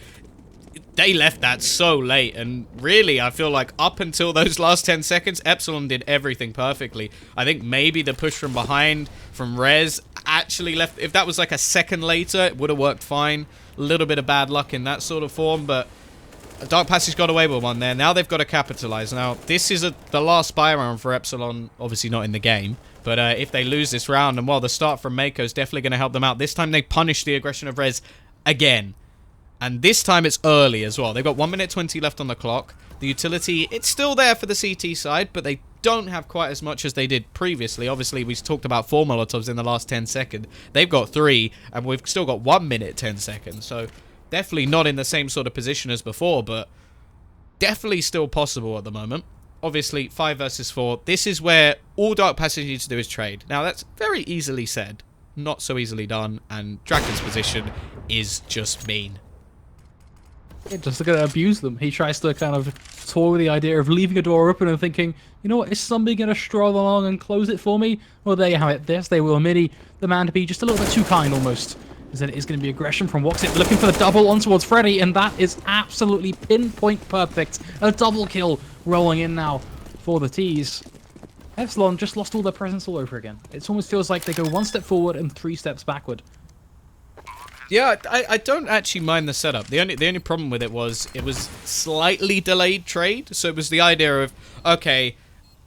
they left that so late. And really, I feel like up until those last 10 seconds, Epsilon did everything perfectly. I think maybe the push from behind, from Rez, actually left. If that was like a second later, it would have worked fine. A little bit of bad luck in that sort of form, but DarkPassage got away with one there. Now they've got to capitalize. Now, this is the last buy round for Epsilon. Obviously not in the game. But if they lose this round, and while the start from Mako is definitely going to help them out, this time they punish the aggression of Rez again. And this time it's early as well. They've got 1 minute 20 left on the clock. The utility, it's still there for the CT side, but they don't have quite as much as they did previously. Obviously, we talked about 4 Molotovs in the last 10 seconds. They've got 3, and we've still got 1 minute 10 seconds. So definitely not in the same sort of position as before, but definitely still possible at the moment. Obviously, 5 versus 4. This is where all DarkPassage needs to do is trade. Now, that's very easily said. Not so easily done. And Draken's position is just mean. Yeah, just going to abuse them. He tries to kind of toy with the idea of leaving a door open and thinking, you know what, is somebody going to stroll along and close it for me? Well, there you have it. Yes, they will. Mini, the man to be just a little bit too kind almost. Is that it is going to be aggression from Woxit, looking for the double on towards Freddy, and that is absolutely pinpoint perfect. A double kill rolling in now for the T's. Epsilon just lost all their presence all over again. It almost feels like they go 1 step forward and 3 steps backward. Yeah, I don't actually mind the setup. The only problem with it was slightly delayed trade. So it was the idea of, okay,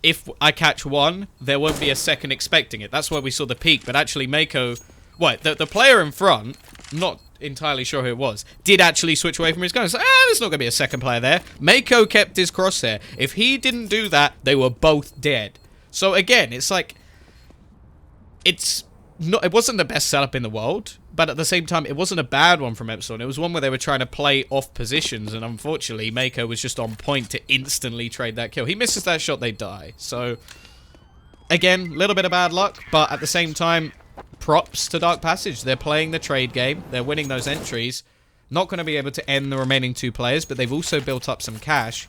if I catch one, there won't be a second expecting it. That's why we saw the peak. But actually, Mako, the player in front, not entirely sure who it was, did actually switch away from his gun. So, there's not going to be a second player there. Mako kept his crosshair. If he didn't do that, they were both dead. So again, it's like, it wasn't the best setup in the world, but at the same time, it wasn't a bad one from Epsilon. It was one where they were trying to play off positions, and unfortunately, Mako was just on point to instantly trade that kill. He misses that shot, they die. So, again, a little bit of bad luck, but at the same time, props to DarkPassage. They're playing the trade game. They're winning those entries. Not going to be able to end the remaining 2 players, but they've also built up some cash.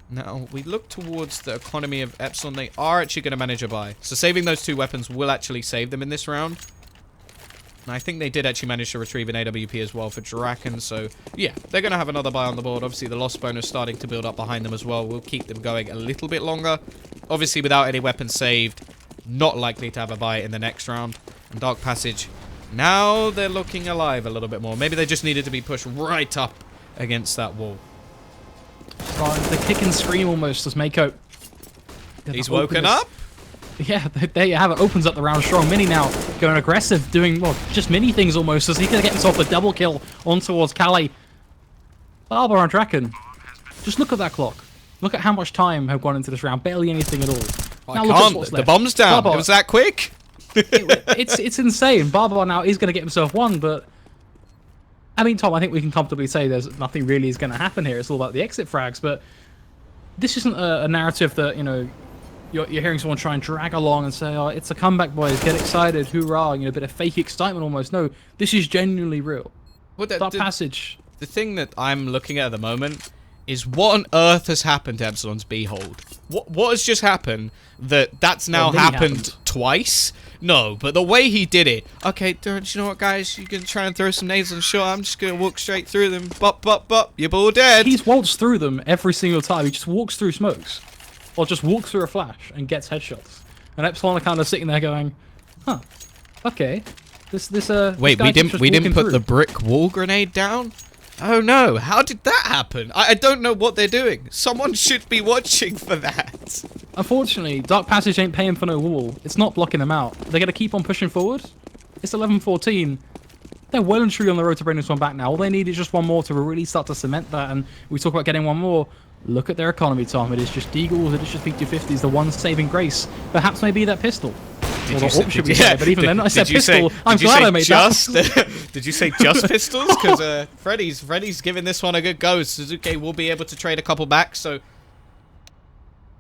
Now, we look towards the economy of Epsilon. They are actually going to manage a buy. So saving those 2 weapons will actually save them in this round. And I think they did actually manage to retrieve an AWP as well for Draken. So, yeah, they're going to have another buy on the board. Obviously, the loss bonus starting to build up behind them as well. We'll keep them going a little bit longer. Obviously, without any weapons saved, not likely to have a buy in the next round. And DarkPassage, now they're looking alive a little bit more. Maybe they just needed to be pushed right up against that wall. Right, the kick and scream almost as Mako. He's woken up? Yeah, there you have it. Opens up the round strong. Mini now going aggressive, doing, well, just mini things almost, as he can get himself a double kill on towards Kali. Barber on Draken. Just look at that clock. Look at how much time have gone into this round. Barely anything at all. Now look at what's left. The bomb's down. Barber, it was that quick? it's insane. Barber now is going to get himself one, but I mean, Tom, I think we can comfortably say there's nothing really is going to happen here. It's all about the exit frags, but this isn't a narrative that, you know, you're hearing someone try and drag along and say, oh, it's a comeback, boys, get excited, hoorah, you know, a bit of fake excitement almost. No, this is genuinely real. Well, DarkPassage. The thing that I'm looking at the moment is what on earth has happened to Epsilon's Behold? What has just happened that's now happened twice? No, but the way he did it. Okay, don't you know what, guys? You can try and throw some nades on shot. I'm just going to walk straight through them. Bop, bop, bop. You're all dead. He's waltzed through them every single time. He just walks through smokes. Or just walks through a flash and gets headshots. And Epsilon are kind of sitting there going, huh, okay. This Wait, we didn't put the through. brick wall grenade down? Oh no, how did that happen? I don't know what they're doing. Someone should be watching for that. Unfortunately, DarkPassage ain't paying for no wall. It's not blocking them out. They're going to keep on pushing forward. It's 11-14. They're well and truly on the road to bring this one back now. All they need is just one more to really start to cement that. And we talk about getting one more. Look at their economy, Tom. It is just Deagles, it is just P250s, the one saving grace. Perhaps maybe that pistol. But even then, I said pistol. I'm glad I made that. Did you say just pistols? Because Freddy's giving this one a good go. Suzuki will be able to trade a couple back, so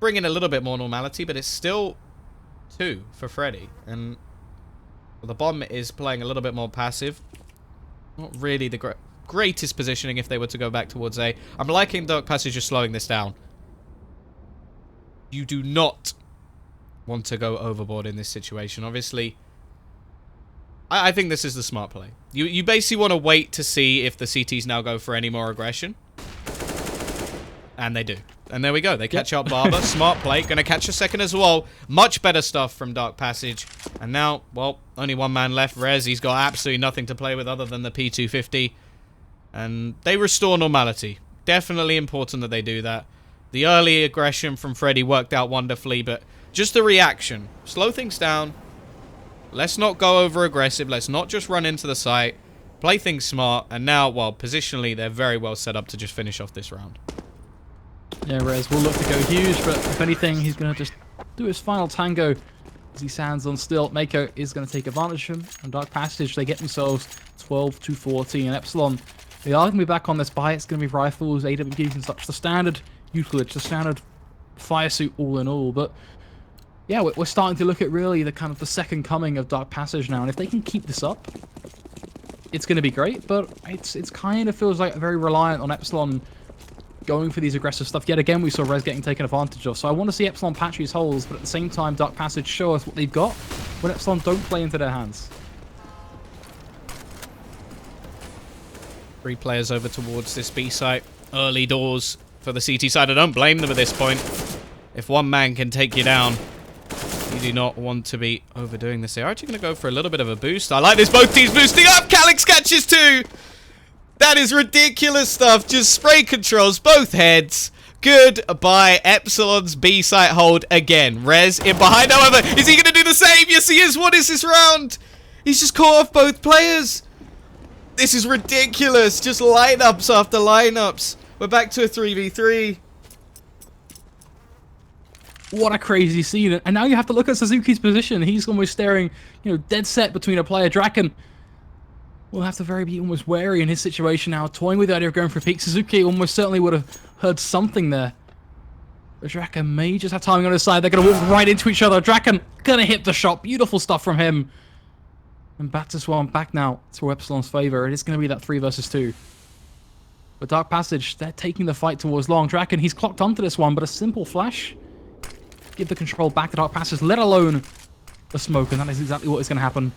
bring in a little bit more normality, but it's still 2 for Freddy. And the bomb is playing a little bit more passive. Not really the greatest positioning if they were to go back towards A. I'm liking DarkPassage just slowing this down. You do not want to go overboard in this situation. Obviously, I think this is the smart play. You basically want to wait to see if the CTs now go for any more aggression. And they do. And there we go. They catch up Barber. Smart play. Going to catch a second as well. Much better stuff from DarkPassage. And now, well, only one man left. Rez, he's got absolutely nothing to play with other than the P250. And they restore normality. Definitely important that they do that. The early aggression from Freddy worked out wonderfully, but just the reaction. Slow things down. Let's not go over aggressive. Let's not just run into the site. Play things smart. And now, well, positionally, they're very well set up to just finish off this round. Yeah, Rez will look to go huge, but if anything, he's going to just do his final tango as he stands on still. Mako is going to take advantage of him. And DarkPassage, they get themselves 12-14. And Epsilon, they are going to be back on this buy. It's going to be rifles, AWPs, and such. The standard Euclid, the standard fire suit all in all. But yeah, we're starting to look at really the kind of the second coming of DarkPassage now. And if they can keep this up, it's going to be great. But it's kind of feels like very reliant on Epsilon going for these aggressive stuff. Yet again, we saw Rez getting taken advantage of. So I want to see Epsilon patch these holes, but at the same time, DarkPassage show us what they've got when Epsilon don't play into their hands. 3 players over towards this B site. Early doors for the CT side. I don't blame them at this point. If one man can take you down, you do not want to be overdoing this. They're actually going to go for a little bit of a boost. I like this. Both teams boosting up. Calyx catches 2. That is ridiculous stuff. Just spray controls both heads. Goodbye. Epsilon's B site hold again. Rez in behind. However, is he going to do the same? Yes, he is. What is this round? He's just caught off both players. This is ridiculous. Just lineups after lineups. We're back to a 3v3. What a crazy scene. And now you have to look at Suzuki's position. He's almost staring, dead set between a player. Draken will have to be almost wary in his situation now, toying with the idea of going for a peek. Suzuki almost certainly would have heard something there. But Draken may just have timing on his side. They're going to walk right into each other. Draken going to hit the shot. Beautiful stuff from him. And back to Swan, back now to Epsilon's favor. It is going to be that 3 versus 2. But DarkPassage, they're taking the fight towards long. Draken, he's clocked onto this one, but a simple flash. Give the control back to DarkPassage, let alone the smoke, and that is exactly what is going to happen.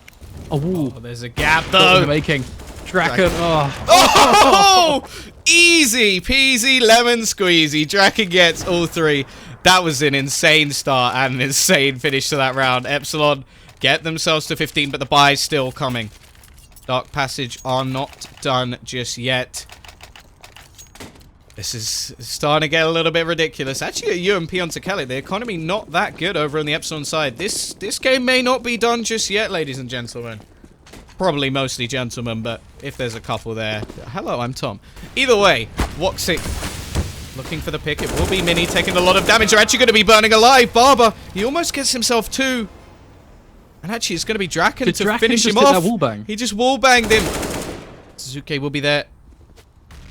A wall. Oh, there's a gap, though. Making. Draken, oh! Easy peasy lemon squeezy. Draken gets all 3. That was an insane start and an insane finish to that round. Epsilon get themselves to 15, but the buy's still coming. DarkPassage are not done just yet. This is starting to get a little bit ridiculous. Actually, at UMP on Tekeli, the economy not that good over on the Epsilon side. This game may not be done just yet, ladies and gentlemen. Probably mostly gentlemen, but if there's a couple there. Hello, I'm Tom. Either way, Woxic looking for the pick. It will be Mini taking a lot of damage. They're actually going to be burning alive. Barber, he almost gets himself 2. And actually, it's going to be Draken to finish him off. Wallbang? He just wallbanged him. Suzuki will be there.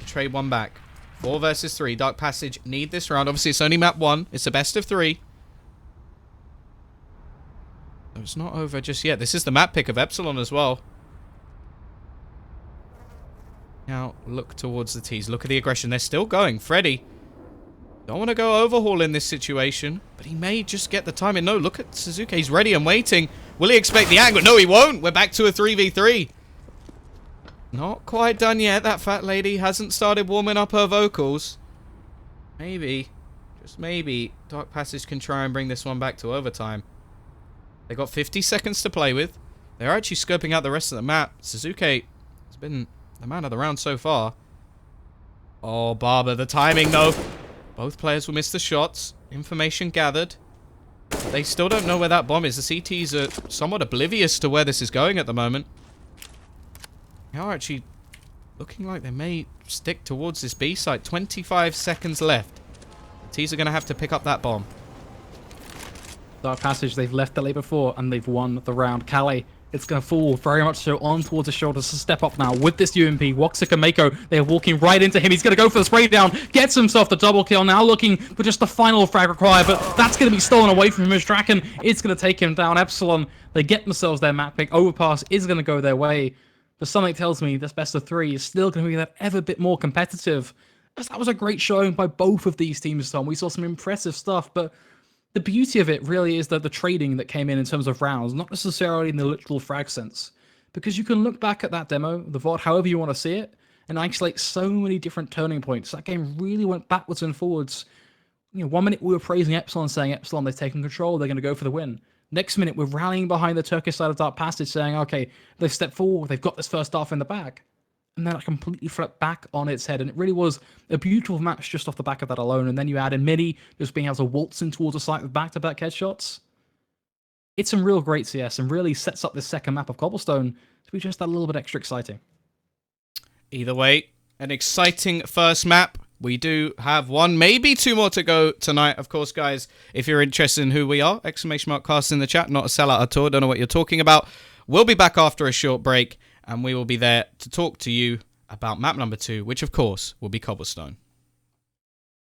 Trade one back. 4 versus 3. DarkPassage need this round. Obviously, it's only map 1. It's a best of 3. So it's not over just yet. This is the map pick of Epsilon as well. Now, look towards the T's. Look at the aggression. They're still going. Freddy. Don't want to go overhaul in this situation, but he may just get the timing. No, look at Suzuki. He's ready and waiting. Will he expect the angle? No, he won't. We're back to a 3v3. Not quite done yet. That fat lady hasn't started warming up her vocals. Maybe, just maybe, DarkPassage can try and bring this one back to overtime. They got 50 seconds to play with. They're actually scoping out the rest of the map. Suzuki has been the man of the round so far. Oh, Barber, the timing, though. Both players will miss the shots. Information gathered. They still don't know where that bomb is. The CTs are somewhat oblivious to where this is going at the moment. They are actually looking like they may stick towards this B site. 25 seconds left. The T's are going to have to pick up that bomb. DarkPassage, they've left the late before, and they've won the round. Kali, it's going to fall very much so on towards his shoulders to step up now with this UMP. Woxic and Mako, they're walking right into him. He's going to go for the spray down, gets himself the double kill, now looking for just the final frag required, but that's going to be stolen away from him as Draken. It's going to take him down. Epsilon, they get themselves their map pick. Overpass is going to go their way, but something tells me this best of three is still going to be that ever bit more competitive. That was a great showing by both of these teams, Tom. We saw some impressive stuff, but the beauty of it really is that the trading that came in terms of rounds, not necessarily in the literal frag sense, because you can look back at that demo, the VOD, however you want to see it, and isolate so many different turning points. That game really went backwards and forwards. 1 minute we were praising Epsilon, saying Epsilon, they've taken control, they're going to go for the win. Next minute we're rallying behind the Turkish side of DarkPassage, saying, okay, they've stepped forward, they've got this first half in the bag. And then it completely flipped back on its head. And it really was a beautiful match just off the back of that alone. And then you add in Mini just being able to waltz in towards the site with back-to-back headshots. It's some real great CS and really sets up this second map of Cobblestone to be just that little bit extra exciting. Either way, an exciting first map. We do have one, maybe two more to go tonight. Of course, guys, if you're interested in who we are, !cast in the chat, not a sellout at all. Don't know what you're talking about. We'll be back after a short break. And we will be there to talk to you about map number 2, which, of course, will be Cobblestone.